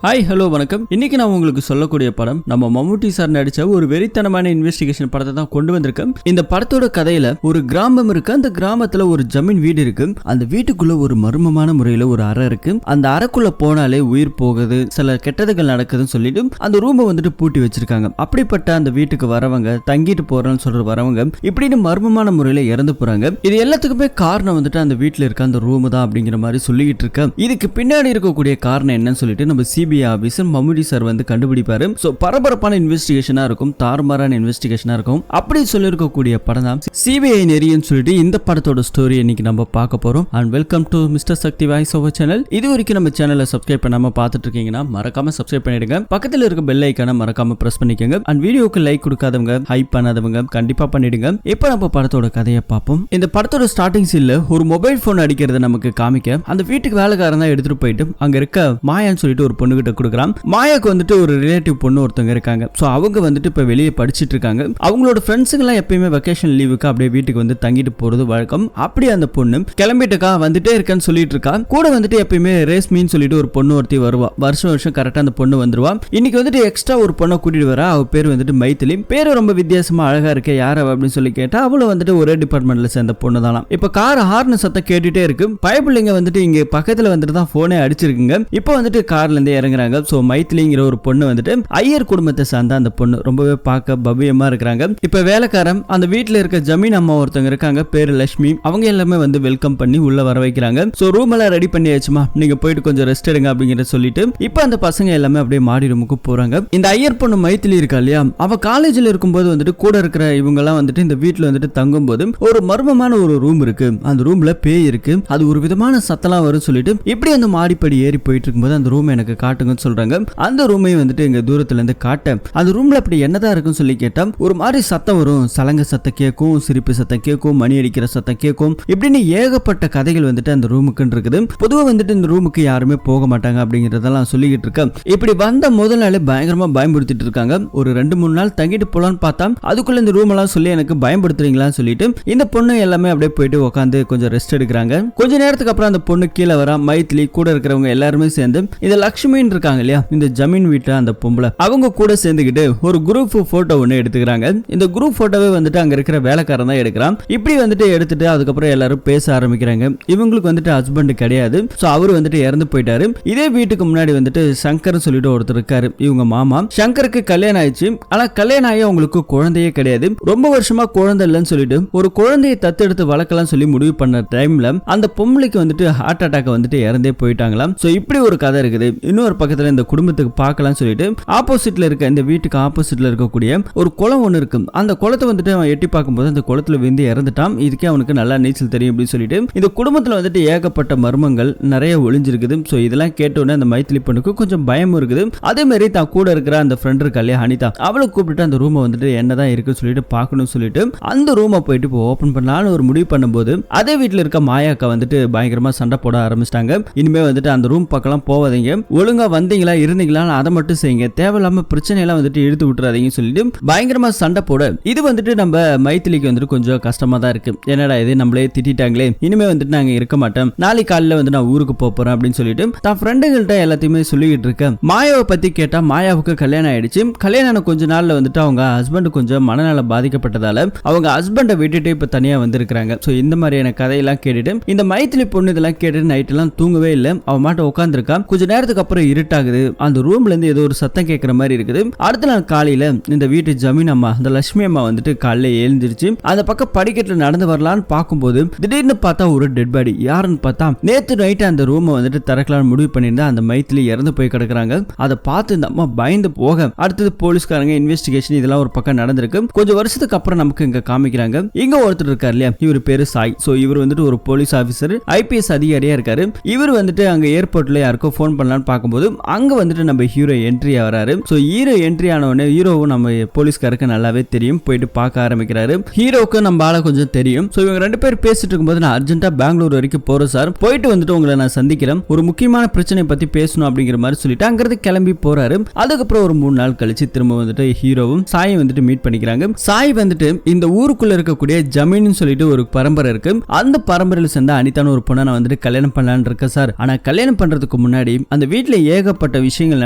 Hi hello வணக்கம். இன்னைக்கு நான் உங்களுக்கு சொல்லக்கூடிய படம் நம்ம மம்முட்டி சார் நடிச்ச ஒரு வெறித்தனமான இன்வெஸ்டிகேஷன் படத்தை தான் கொண்டு வந்திருக்கேன். இந்த படத்தோட கதையில ஒரு கிராமம் இருக்கு. அந்த கிராமத்துல ஒரு ஜமீன் வீடு இருக்கு. அந்த வீட்டுக்குள்ள ஒரு மர்மமான முறையில ஒரு அறை இருக்கு. அந்த அறைக்குள்ள போனாலே உயிர் போகுது, சில கெட்டதுகள் நடக்குதுன்னு சொல்லிட்டு அந்த ரூமை வந்துட்டு பூட்டி வச்சிருக்காங்க. அப்படிப்பட்ட அந்த வீட்டுக்கு வரவங்க, தங்கிட்டு போறேன்னு சொல்ற வரவங்க இப்படின்னு மர்மமான முறையில இறந்து போறாங்க. இது எல்லாத்துக்குமே காரணம் வந்துட்டு அந்த வீட்டுல இருக்க அந்த ரூம் தான் அப்படிங்கிற மாதிரி சொல்லிட்டு இருக்க. இதுக்கு பின்னாடி இருக்கக்கூடிய காரணம் என்னன்னு சொல்லிட்டு நம்ம சிபிஐ ஆபீசர் மம்முட்டி சார் வந்து கண்டுபிடிப்பாரு. சோ பரபரப்பான இன்வெஸ்டிகேஷனா இருக்கும், தாறுமாறான இன்வெஸ்டிகேஷனா இருக்கும். அப்படி சொல்லிருக்கக்கூடிய படம் தான் சிபிஐ நெறின்னு சொல்லிட்டு இந்த படத்தோட ஸ்டோரி இன்னைக்கு நம்ம பார்க்க போறோம். And welcome to mister Sakthi voice over channel. இது வரைக்கும் நம்ம சேனலை சப்ஸ்கிரைப் பண்ணாம பார்த்துட்டு இருக்கீங்கன்னா மறக்காம சப்ஸ்கிரைப் பண்ணிடுங்க. பக்கத்துல இருக்க பெல் ஐக்கான மறக்காம பிரஸ் பண்ணிக்கோங்க. அண்ட் வீடியோக்கு லைக் கொடுக்காதவங்க, ஹைப் பண்ணாதவங்க கண்டிப்பா பண்ணிடுங்க. இப்போ நம்ம படத்தோட கதையை பார்ப்போம். இந்த படத்தோட ஸ்டார்டிங் சீன்ல ஒரு மொபைல் போன் அடிக்கிறத நமக்கு காமிக்க அந்த வீட்டுக்கு வேலைக்காரன் தான் எடுத்துட்டு போயிட்டு அங்க இருக்க மாயான்னு சொல்லிட்டு ஒரு பொண்ணு கிட்ட கொடுக்குறான். மாயாக்கு வந்துட்டு ஒரு ரிலேட்டிவ் பொண்ணு ஒருத்தவங்க இருக்காங்க. சோ அவங்க வந்துட்டு இப்ப வெளியே படிச்சிட்டு இருக்காங்க. அவங்களோட ஃப்ரெண்ட்ஸுங்க எல்லாம் எப்பயுமே வெக்கேஷன் லீவுக்கு அப்படியே வீட்டுக்கு வந்து தங்கிட்டு போறது வழக்கம். அப்படி அந்த பொண்ணு கிளம்பிட்டுக்கா வந்துட்டே இருக்கேன்னு சொல்லிட்டு இருக்கா. கூட வந்துட்டு எப்பயுமே ரேஸ்மின்னு சொல்லிட்டு ஒரு பொண்ணு ஒருத்தி வருவா. வருஷம் கரெக்டா அந்த பொண்ணு வந்துருவா. இன்னைக்கு வந்துட்டு எக்ஸ்ட்ரா ஒரு பொண்ணை கூட்டிட்டு வரா. அவ பேர் வந்துட்டு மைத்திலி. பேரு ரொம்ப வித்தியாசமா அழகா இருக்கே, யார் அப்படின்னு சொல்லி கேட்டா அவளும் வந்துட்டு ஒரே டிபார்ட்மெண்ட்ல சேர்ந்த பொண்ணு தானா. இப்ப கார் ஹார்ன் சத்தம் கேட்டுட்டே இருக்கு. பயப்பிள்ளைங்க வந்துட்டு இங்க பக்கத்துல வந்துட்டு தான் போனே அடிச்சிருக்குங்க. இப்ப வந்துட்டு கார்ல இருந்து இறங்குறாங்க. சோ மைத்திலிங்கிற ஒரு பொண்ணு வந்துட்டு ஐயர் குடும்பத்தை சார்ந்த அந்த பொண்ணு ரொம்பவே பார்க்க பவ்யமா இருக்கிறாங்க. இப்ப வேலைக்காரன் அந்த வீட்டுல இருக்க ஜமீன் அம்மா ஒருத்தவங்க இருக்காங்க, பேரு லட்சுமி. அவங்க எல்லாமே வந்து வெல்கம் பண்ணி உள்ள வர வைக்கிறாங்க. சோ ரூம் எல்லாம் ரெடி பண்ணியாச்சுமா, நீங்க போயிட்டு கொஞ்சம் ரெஸ்ட் எடுங்க அப்படிங்கறத சொல்லிட்டு இப்ப அந்த பசங்க எல்லாமே அப்படியே மாடி ரூமுக்கு போறாங்க. இந்த ஐயர் பொண்ணு மைத்திலி இருக்கா இல்லையா, அவ காலேஜ்ல இருக்கும்போது வந்துட்டு கூட இருக்கிற இவங்க எல்லாம் வந்துட்டு இந்த வீட்டுல வந்துட்டு தங்கும் போது ஒரு மர்மமான ஒரு ரூம் இருக்கு. அந்த ரூம்ல பேய் இருக்கு, அது ஒரு விதமான சத்தலாம் வரும் சொல்லிட்டு இப்படி அந்த மாடிப்படி ஏறி போயிட்டு இருக்கும்போது அந்த ரூம் எனக்கு காட்டுங்கன்னு சொல்றாங்க. அந்த ரூமை வந்துட்டு எங்க தூரத்துல இருந்து காட்ட அந்த ரூம்ல அப்படி என்னதான் இருக்குன்னு சொல்லி கேட்டா ஒரு மாதிரி சத்தம் வரும். சலங்க சத்தம் கேட்கும், சிரிப்பு சத்தம் கேட்கும், மணி அடிக்கிற சத்தம் கேட்கும். இப்படின்னு ஏகப்பட்ட கதைகள் வந்துட்டு அந்த ரூமுக்குன்னு இருக்குது. பொதுவா வந்துட்டு இந்த ரூமுக்கு யாருமே போக மாட்டாங்க அப்படிங்கறதெல்லாம் சொல்லிக்கிட்டு இருக்கேன். இப்படி வந்த முதல் நாளே பயங்கரமா பயன்படுத்திட்டு இருக்காங்க. ஒரு 2-3 நாள் தங்கிட்டு போலான்னு பார்த்தா அதுக்குள்ள இந்த ரூம் எல்லாம் சொல்லி எனக்கு பயன்படுத்துறீங்களான்னு சொல்லிட்டு இந்த பொண்ணு எல்லாமே அப்படியே போயிட்டு உட்காந்து கொஞ்சம் ரெஸ்ட் எடுக்கிறாங்க. கொஞ்ச நேரத்துக்கு அப்புறம் அந்த பொண்ணு கீழே வரா. மைத்திலி கூட இருக்கிறவங்க எல்லாருமே சேர்ந்து இந்த லட்சுமின்னு இருக்காங்க இல்லையா, இந்த ஜமீன் வீட்டுல அந்த பொம்பளை, அவங்க கூட சேர்ந்துக்கிட்டு ஒரு குரூப் போட்டோ ஒன்னு எடுத்துக்கிறாங்க. இந்த குரூப் போட்டோவே வந்துட்டு அங்க இருக்கிற வேலைக்காரன் தான் எடுக்கிறான். இப்படி வந்துட்டு எடுத்துட்டு அதுக்கப்புறம் எல்லாரும் பேச ஆரம்பிக்கிறாங்க. இவங்களுக்கு வந்துட்டு ஹஸ்பண்ட் கிடையாது. சோ அவரு வந்துட்டு இறந்து போயிட்டாரு. இதே வீட்டுக்கு முன்னாடி வந்துட்டு சங்கர் சொல்லிட்டு ஒருத்தர் இருக்காரு, இவங்க மாமா. சங்கருக்கு கல்யாணம் ஆயிடுச்சு. ஆனா கல்யாணம் ஆகி அவங்களுக்கு குழந்தையே கிடையாது. ரொம்ப வருஷமா குழந்தை இல்லைன்னு சொல்லிட்டு ஒரு குழந்தையை தத்தெடுத்து வளர்க்கலாம் சொல்லி முடிவு பண்ண டைம்ல அந்த பொம்பளைக்கு வந்துட்டு ஹார்ட் அட்டாக் வந்துட்டு இறந்தே போயிட்டாங்களாம். சோ இப்படி ஒரு கதை இருக்குது. இன்னொரு பக்கத்துல இந்த குடும்பத்துக்கு பார்க்கலாம் சொல்லிட்டு ஆப்போசிட்ல இருக்க இந்த வீட்டுக்கு ஆப்போசிட்ல இருக்கக்கூடிய ஒரு குளம் ஒண்ணு இருக்கு. அந்த குளத்தை வந்துட்டு அவன் எட்டி பார்க்கும்போது அந்த குளத்துல விந்து இறந்துட்டான். இதுக்கே அவனுக்கு நல்லா நீச்சல் தெரியும் அப்படின்னு சொல்லிட்டு இந்த குடும்பத்துல வந்துட்டு ஏகப்பட்ட மர்மங்கள் நிறைய ஒளிஞ்சிருக்குது. சோ இதெல்லாம் கேட்டோன்னே அந்த மைத்திலி பொண்ணுக்கு கொஞ்சம் பயம் இருக்குது. அதே மாதிரி தான் கூட இருக்கிற அந்த ஃப்ரெண்ட் இருக்கா இல்லையா அனிதா, அவளை கூப்பிட்டு அந்த ரூமை வந்துட்டு என்னதான் இருக்குன்னு சொல்லிட்டு பார்க்கணும்னு சொல்லிட்டு அந்த ரூமை போயிட்டு இப்போ ஓபன் பண்ணலான்னு ஒரு முடிவு பண்ணும்போது அதே வீட்டுல இருக்க மாயாக்கா வந்துட்டு பயங்கரமா சண்டை போட ஆரம்பிச்சிட்டாங்க. இனிமே வந்துட்டு அந்த ரூம் பக்கம் போவாதீங்க, ஒழுங்கா வந்தீங்களா இருந்தீங்களா அதை மட்டும் செய்யுங்க, தேவையில்லாம பிரச்சனை எல்லாம் வந்துட்டு இழுத்து விட்டுறாதீங்க சொல்லிட்டு பயங்கரமா சண்டை போட இது வந்துட்டு நம்ம மைத்திலிக்கு வந்துட்டு கொஞ்சம் கஷ்டமா தான் இருக்கு. என்னடா இது நம்மளே திட்டாங்களே, இனிமே வந்துட்டு நாங்க இருக்க மாட்டோம், நாளைக்கு காலையில வந்து நான் ஊருக்கு போறேன் அப்படின்னு சொல்லிட்டு தான் ஃப்ரெண்டுகள்கிட்ட எல்லாத்தையுமே சொல்லிக்கிட்டு இருக்கேன். மாயாவை பத்தி கேட்டா மாயாவுக்கு கல்யாணம் ஆயிடுச்சு. கல்யாணம் கொஞ்ச நாள்ல வந்துட்டு அவங்க ஹஸ்பண்ட் கொஞ்சம் மனநல பாதிக்கப்பட்டதால அவங்க ஹஸ்பண்டை விட்டுட்டு இப்ப தனியா வந்திருக்காங்க. சோ இந்த மாதிரியான கதையெல்லாம் கேட்டுட்டு இந்த மைத்திலி பொண்ணு இதெல்லாம் கேட்டுட்டு நைட் எல்லாம் தூங்கவே இல்லை. அவன் மாட்ட உட்காந்துருக்கா. கொஞ்ச நேரத்துக்கு அப்புறம் இருட்டாகுது. அந்த ரூம்ல இருந்து ஏதோ ஒரு சத்தம் கேட்கிற மாதிரி இருக்குது. அடுத்த நாள் காலையில இந்த வீட்டு ஜமீன் அம்மா, அந்த லட்சுமி அம்மா வந்துட்டு காலையில எழுந்திருச்சு அந்த பக்கம் படிக்கட்டுல நடந்து வரலான்னு பார்க்கும்போது திடீர்னு பார்த்தா ஒரு டெட் பாடி. யாருன்னு பார்த்தா நேத்து நைட்டு அந்த ரூமை வந்துட்டு திறக்கலான்னு முடிவு பண்ணியிருந்தா அந்த மைத்திலி இறந்து போய் கிடக்குறாங்க. அதை பார்த்து இந்த அம்மா பயந்து போக அடுத்தது போலீஸ்காரங்க இன்வெஸ்டிகேஷன் இதெல்லாம் ஒரு பக்கம் நடந்திருக்கு. கொஞ்சம் வருஷத்துக்கு அப்புறம் நமக்கு இங்க காமிக்கிறாங்க. இங்க ஒருத்தர் இருக்காரு இல்லையா, இவர் பேரு சாய். சோ இவர் வந்துட்டு ஒரு போலீஸ் ஆபீசர், ஐபிஎஸ் அதிகாரியா இருக்காரு. இவர் வந்துட்டு அங்க ஏர்போர்ட்ல யாருக்கோ போன் பண்ணலான்னு பார்க்கும்போது அங்க வந்துட்டு நம்ம ஹீரோ என்ட்ரி ஆகிறாரு. சோ ஹீரோ என்ட்ரி ஆனவனே ஹீரோவும் நம்ம போலீஸ்காருக்கு நல்லாவே தெரியும். போயிட்டு பார்க்க ஆரம்பிக்கிறாரு. ஹீரோக்கு நம்ம ஆள கொஞ்சம் தெரியும். சோ இவங்க ரெண்டு பேர் பேசிட்டு இருக்கும்போது நான் அர்ஜென்ட்டா பெங்களூர் வரைக்கும் போறேன் சார், போயிட்டு வந்துட்டு உங்களை நான் சந்திக்கிறேன், ஒரு முக்கியமான பிரச்சனை பத்தி பேசணும் அப்படிங்கிற மாதிரி சொல்லிட்டு அங்கிருந்து கிளம்பி போறாரு. அதுக்கப்புறம் ஒரு 3 நாள் கழிச்சு திரும்ப வந்துட்டு ஹீரோவும் சாயும் வந்துட்டு மீட் பண்ணிக்கிறாங்க. சாய் வந்துட்டு இந்த ஊருக்குள்ள இருக்கக்கூடிய ஜமீன் சொல்லிட்டு ஒரு பரம்பரை இருக்கு. அந்த பரம்பரையில சேர்ந்த அனிதான ஒரு பொண்ணை நான் வந்துட்டு கல்யாணம் பண்ணலான்னு இருக்கேன் சார். ஆனா கல்யாணம் பண்றதுக்கு முன்னாடி அந்த வீட்டுல ஏகப்பட்ட விஷயங்கள்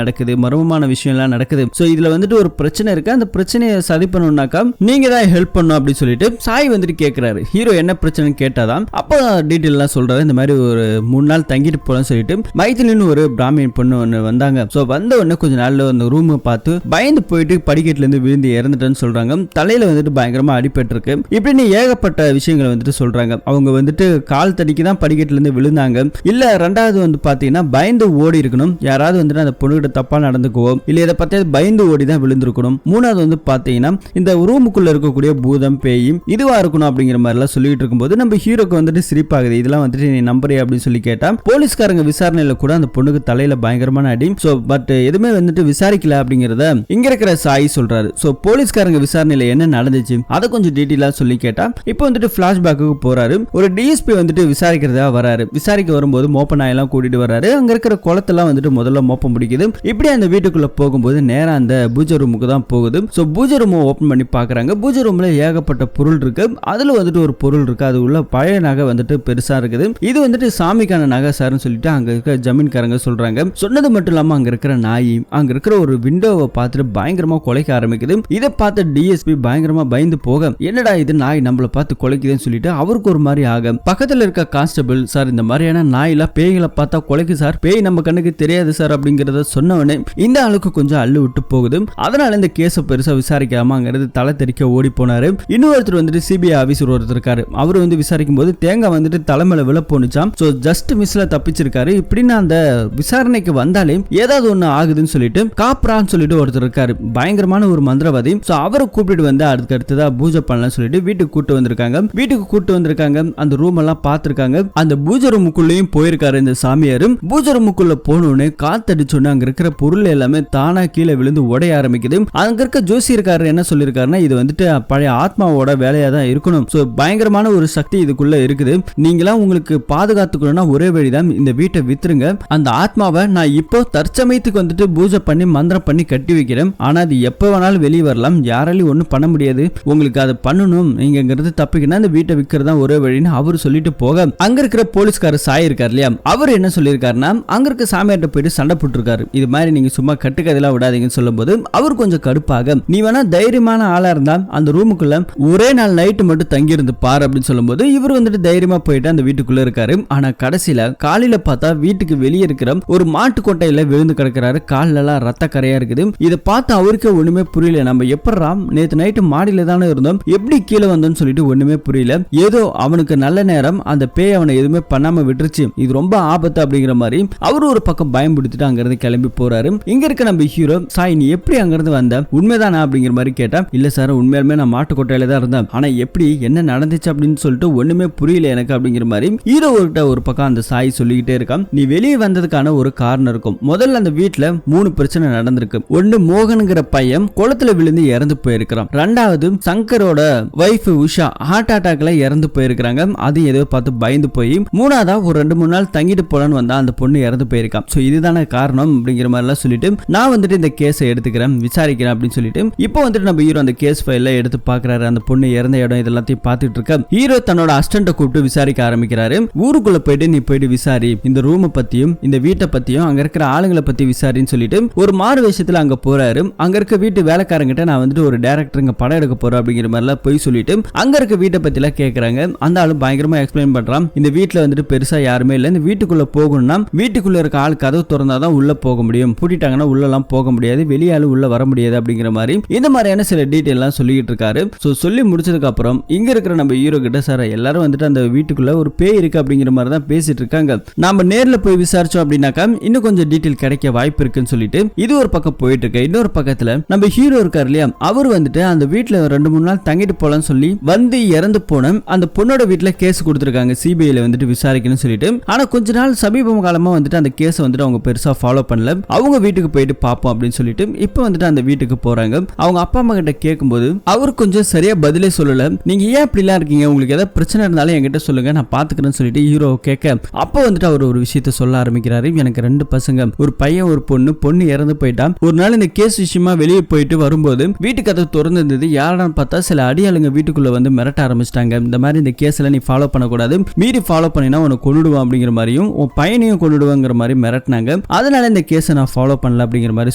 நடக்குது, மர்மமான விஷயம்லாம் நடக்குது. சோ இதுல வந்துட்டு ஒரு பிரச்சனை இருக்கு, அந்த பிரச்சனையை சரி பண்ணணும்னாக்கா நீங்க தான் ஹெல்ப் பண்ணணும் அப்படின்னு சொல்லிட்டு சாய் வந்துட்டு கேட்கிறாரு. ஹீரோ என்ன பிரச்சனைன்னு கேட்டாதான் அப்போ டீட்டெயில் எல்லாம் சொல்றாரு. இந்த மாதிரி ஒரு 3 நாள் தங்கிட்டு போலாம் சொல்லிட்டு மைத்திலின்னு ஒரு பிராமின் பொண்ணு ஒன்று வந்தாங்க. சோ வந்த உடனே கொஞ்ச நாள்ல அந்த ரூம் பார்த்து பயந்து போயிட்டு படிக்கட்டுல இருந்து விழுந்து இறந்துட்டேன்னு சொல்றாங்க. தலையில வந்துட்டு பயங்கரமா அடிபட்டு இருக்கு. இப்படின்னு ஏகப்பட்ட விஷயங்களை வந்துட்டு சொல்றாங்க. அவங்க வந்துட்டு கால் தடிக்கு தான் படிக்கட்டுல இருந்து விழுந்தாங்க, இல்ல ரெண்டாவது வந்து பாத்தீங்கன்னா பயந்து ஓடி இருக்கணும், யாராவது வந்துட்டு அந்த பொண்ணுகிட்ட தப்பா நடந்துக்குவோம், இல்ல இதை பத்தி பயந்து ஓடி தான் விழுந்திருக்கணும். மூணாவது வந்து பாத்தீங்கன்னா இந்த ரூமுக்குள்ள இருக்கக்கூடிய பூதம் பேயும் இதுவா இருக்கணும் அப்படிங்கிற மாதிரி எல்லாம் சொல்லிட்டு இருக்கும்போது நம்ம ஹீரோக்கு வந்துட்டு சிரிப்பாகுது. இதெல்லாம் வந்துட்டு நீ நம்புறியா அப்படின்னு சொல்லி கேட்டா போலீஸ்காரங்க விசாரணையில கூட அந்த பொண்ணுக்கு தலையில பயங்கரமான அடி, சோ பட் எதுவுமே வந்துட்டு விசாரிக்கல அப்படிங்கறத இங்க இருக்கிற சாய் சொல்றாரு. சோ போலீஸ்காரங்க விசாரணையில என்ன நடந்துச்சு அதை கொஞ்சம் டீட்டெயிலா சொல்லி கேட்டா இப்போ வந்துட்டு பிளாஷ்பேக்கு போறாரு. ஒரு டிஎஸ்பி வந்துட்டு விசாரிக்கிறதா வராரு. விசாரிக்க வரும்போது மோப்ப நாயெல்லாம் கூட்டிட்டு வராரு. அங்க இருக்கிற குளத்தெல்லாம் வந்துட்டு முதல்ல மோப்பம் பிடிக்குது. இப்படி அந்த வீட்டுக்குள்ள போகும்போது நேரா அந்த பூஜை ரூமுக்கு தான் போகுது. சோ பூஜை ரூம் ஓபன் பண்ணி பாக்குறாங்க. பூஜை ரூம்ல ஏகப்பட்ட பொருள் இருக்கு. அதுல வந்துட்டு ஒரு பொருள் இருக்கு, அது உள்ள பழைய நகை வந்துட்டு பெருசா இருக்குது. இது வந்துட்டு சாமிக்கான நகை சார்னு சொல்லிட்டு அங்க இருக்க ஜமீன்காரங்க சொல்றாங்க. சொன்னது மட்டும் இல்லாம அங்க இருக்கிற நாய் அங்க இருக்கிற ஒரு விண்டோவை பார்த்துட்டு பயங்கரமா குலைக்க ஆரம்பிக்குது. இதை பார்த்து டிஎஸ்பி பயங்கரமா பயந்து போக என்னடா இது நாய் நம்மள பார்த்து குலைக்குதுன்னு சொல்லிட்டு அவருக்கு ஒரு மாதிரி ஆக பக்கத்துல இருக்க கான்ஸ்டபிள் சார் இந்த மாதிரியான நாயில பேய்களை பார்த்தா குலைக்கு சார், பேய் நம்ம கண்ணுக்கு தெரியாது சார் அப்படிங்கறத சொன்னவனே இந்த ஆளுக்கு கொஞ்சம் அள்ளு விட்டு போகுது. அதனால இந்த கேஸை பெருசா விசாரிக்காம அங்கிறது தலை தெறிக்க ஓடி போனாரு. இன்னொருத்தர் வந்துட்டு சிபிஐ ஆபீசர் ஒருத்தர் இருக்காரு. அவர் வந்து விசாரிக்கும் போது தேங்காய் வந்துட்டு தலைமையில விழ போனுச்சாம். So just மிஸ்ல தப்பிச்சிருக்காரு. இப்படின்னு அந்த விசாரணைக்கு வந்தாலே ஏதாவது ஒண்ணு ஆகுதுன்னு சொல்லிட்டு காப்ரான்னு சொல்லிட்டு ஒருத்தர் இருக்காரு, பயங்கரமான ஒரு மந்திரவாதி. சோ அவரை கூப்பிட்டு வந்து அதுக்கு அடுத்ததா பூஜை பண்ணலாம் சொல்லிட்டு வீட்டுக்கு கூட்டு வந்திருக்காங்க. வீட்டுக்கு கூட்டு வந்திருக்காங்க. அந்த ரூம் எல்லாம் பார்த்திருக்காங்க. அந்த பூஜை ரூமுக்குள்ளேயும் போயிருக்காரு இந்த சாமியாரு. பூஜை ரூமுக்குள்ள போனோடனே காத்தடிச்சோன்னு அங்க இருக்கிற பொருள் எல்லாமே தானா கீழே விழுந்து உடைய ஆரம்பிக்குது. அங்க இருக்க ஜோசி இருக்காரு என்ன சொல்லிருக்காருன்னா இது வந்துட்டு பழைய ஆத்மாவோட வேலையா தான் இருக்கணும். சோ பயங்கரமான ஒரு சக்தி இதுக்குள்ள இருக்குது. நீங்களாம் உங்களுக்கு பாதுகாத்துக்கணும்னா ஒரே வழிதான் இந்த வீட்டை வித்துருங்க. அந்த ஆத்மாவை நான் இப்போ தற்சமயத்துக்கு வந்துட்டு பூஜை பண்ணி மந்திரம் பண்ணி கட்டி வைக்கிறேன். ஆனா அது எப்ப வேணாலும் வெளியே வரலாம், யாராலையும் ஒண்ணும் பண்ண முடியாது. உங்களுக்கு அதை பண்ணணும், நீங்கிறது தப்பிக்கணும், அந்த வீட்டை விற்கிறதா ஒரே வழின்னு அவரு சொல்லிட்டு போக அங்க இருக்கிற போலீஸ்காரர் சாய் இருக்காரு இல்லையா, அவர் என்ன சொல்லியிருக்காருன்னா அங்க இருக்க சாமியார்ட்ட போயிட்டு சண்டை போட்டுருக்காரு. இது மாதிரி நீங்க சும்மா கட்டுக்கதெல்லாம் விடாதீங்கன்னு சொல்லும் போது அவர் கொஞ்சம் கடுப்பாக நீ வேணா தைரியமான ஆளா இருந்தா அந்த ரூமுக்குள்ள ஒரே நாள் நைட்டு மட்டும் தங்கி இருந்து பாரு அப்படின்னு சொல்லும் போது இவர் வந்துட்டு தைரியமா போயிட்டு அந்த வீட்டுக்குள்ள இருக்காரு. ஆனா கடைசியில காலையில பார்த்தா வீட்டுக்கு வெளியே இருக்கிற ஒரு மாட்டு கொட்டையில விழுந்து கிடக்கிறாரு. கால்ல எல்லாம் ரத்த கரையா இருக்குது. இதை பார்த்து அவருக்கு ஒண்ணுமே புரியல. நம்ம எப்படா நேத்து நைட்டு மாடியில தானே இருந்தோம், எப்படி கீழே வந்தோம்னு சொல்லிட்டு ஒண்ணுமே புரியல. ஏதோ அவனுக்கு நல்ல நேரம் அந்த பேய் அவனை எதுவுமே பண்ணாம விட்டுருச்சு, இது ரொம்ப ஆபத்து அப்படிங்கிற மாதிரி அவரு ஒரு பக்கம் பயன்படுத்திட்டு அங்க இருந்து கிளம்பி போறாரு. இங்க இருக்க நம்ம ஹீரோ சாய் நீ எப்படி அங்க இருந்து வந்த, உண்மைதானா அப்படிங்கிற மாதிரி கேட்டா இல்ல சார் உண்மையாலுமே நான் மாட்டு கொட்டையில தான் இருந்தேன், ஆனா எப்படி என்ன நடந்துச்சு அப்படின்னு சொல்லிட்டு ஒண்ணுமே புரியல எனக்கு அப்படிங்கிற மாதிரி ஹீரோ ஒரு பக்கம் அந்த சாய் சொல்லிக்கிட்டே இருக்கான். நீ வெளியே வந்ததுக்கான ஒரு காரணம் இருக்கும். முதல்ல அந்த வீட்டுல 3 பிரச்சனை நடந்திருக்கு. ஒன்னு மோகன்ங்கிற பையன் குளத்துல விழுந்து இறந்து போயிருக்கிறான். ரெண்டாவது சங்கரோட வைஃப் உஷா ஹார்ட் அட்டாக்ல இறந்து போயிருக்காங்க, அது ஏதோ பார்த்து பயந்து போய். மூணாவதா ஒரு 2-3 நாள் தங்கிட்டு போலான்னு வந்தா அந்த பொண்ணு இறந்து போயிருக்கான். சோ இதுதானே காரணம் அப்படிங்கிற மாதிரி எல்லாம் சொல்லிட்டு நான் வந்துட்டு இந்த கேஸை எடுத்துக்கிறேன் விசாரிக்கிறேன் அப்படின்னு சொல்லிட்டு இப்போ வந்துட்டு நம்ம ஹீரோ அந்த கேஸ் ஃபைல எடுத்து பாக்குறாரு. அந்த பொண்ணு இறந்த இடம் இதெல்லாத்தையும் பார்த்துட்டு இருக்க ஹீரோ தன்னோட அசிஸ்டன்ட்டை கூப்பிட்டு விசாரிக்க ஆரம்பிக்கிறாரு. ஊருக்குள்ள போயிட்டு நீ போயிட்டு விசாரி, இந்த ரூமை பத்தியும் இந்த வீட்டை பத்தியும் அங்க இருக்கிற ஆளுங்களை பத்தி விசாரின்னு சொல்லிட்டு ஒரு மாறு விஷயத்துல அங்க போறாரு. அங்க இருக்க வீட்டு வேலைக்காரங்கிட்ட நான் வந்துட்டு ஒரு டைரக்டர் இங்க படம் எடுக்க போறேன் அப்படிங்கிற மாதிரி எல்லாம் போய் சொல்லிட்டு அங்க இருக்க வீட்டை பத்தி எல்லாம் கேக்குறாங்க. அந்த ஆளு பயங்கரமா எக்ஸ்பிளைன் பண்றான். இந்த வீட்டுல வந்துட்டு பெருசா யாருமே இல்ல, இந்த வீட்டுக்குள்ள போகணும்னா வீட்டுக்குள்ள இருக்க ஆள் கதவு திறந்தாதான் உள்ள போக முடியும், பூட்டிட்டாங்கன்னா உள்ள எல்லாம் போக முடியாது, வெளியாளு உள்ள வர முடியாது அப்படிங்கிற மாதிரி இந்த மாதிரியான சில டீடைல் எல்லாம் சொல்லிட்டு இருக்காரு. சோ சொல்லி முடிச்சதுக்கு அப்புறம் இங்க இருக்கிற நம்ம ஹீரோ கிட்ட சார் எல்லாரும் வந்துட்டு அந்த வீட்டுக்குள்ள ஒரு பேய் இருக்கு அப்படிங்கிற மாதிரி தான் பேசிட்டு இருக்காங்க, நாம நேர்ல போய் விசாரிச்சோம் அப்படின்னாக்கா இன்னும் கொஞ்சம் டீடைல் கிடைக்க வாய்ப்பு இருக்குன்னு சொல்லிட்டு இது ஒரு பக்கம் போயிட்டு இருக்கு. இன்னொரு பக்கத்துல நம்ம ஹீரோ இருக்காரு இல்லையா, அவர் வந்துட்டு அந்த வீட்டுல 2-3 நாள் தங்கிட்டு போலான்னு சொல்லி வந்து இறந்து போன அந்த பொண்ணோட வீட்டுல கேஸ் கொடுத்திருக்காங்க சிபிஐல வந்துட்டு விசாரிக்கணும்னு சொல்லிட்டு. ஆனா கொஞ்ச நாள் சமீப காலமா வந்துட்டு அந்த கேஸ் வந்துட்டு அவங்க பெருசா ஃபாலோ பண்ணல, அவங்க வீட்டுக்கு போயிட்டு பாப்போம் அப்படின்னு சொல்லிட்டு இப்ப வந்துட்டு அந்த வீட்டுக்கு போறாங்க. அவங்க அப்பா அம்மா கிட்ட கேட்கும்போது அவர் கொஞ்சம் சரியா பதிலே சொல்லல. நீங்க ஏன் இப்படி எல்லாம் இருக்கீங்க, உங்களுக்கு ஏதாவது பிரச்சனை இருந்தாலும் என்கிட்ட சொல்லுங்க நான் பாத்துக்கிறேன்னு சொல்லிட்டு ஹீரோ கேட்க அப்ப வந்துட்டு அவர் ஒரு விஷயத்த சொல்ல ஆரம்பிக்கிறாரு. எனக்கு 2 பசங்க, ஒரு பையன் ஒரு பொண்ணு. பொண்ணு இறந்து போயிட்டான். ஒரு நாள் இந்த கேஸ் விஷயமா வெளியே போயிட்டு வரும்போது வீட்டு கதவு திறந்து இருந்தது. யாரான்னு பார்த்தா சில அடியாளுங்க வீட்டுக்குள்ள வந்து மிரட்ட ஆரம்பிச்சிட்டாங்க. இந்த மாதிரி இந்த கேஸ்ல நீ ஃபாலோ பண்ணக்கூடாது, மீறி ஃபாலோ பண்ணினா உன்னை கொன்னுடுவான் அப்படிங்கிற மாதிரியும் உன் பையனையும் கொன்னுடுவாங்கிற மாதிரி மிரட்டினாங்க. அதனால இந்த கேஸை நான் ஃபாலோ பண்ணல அப்படிங்கிற மாதிரி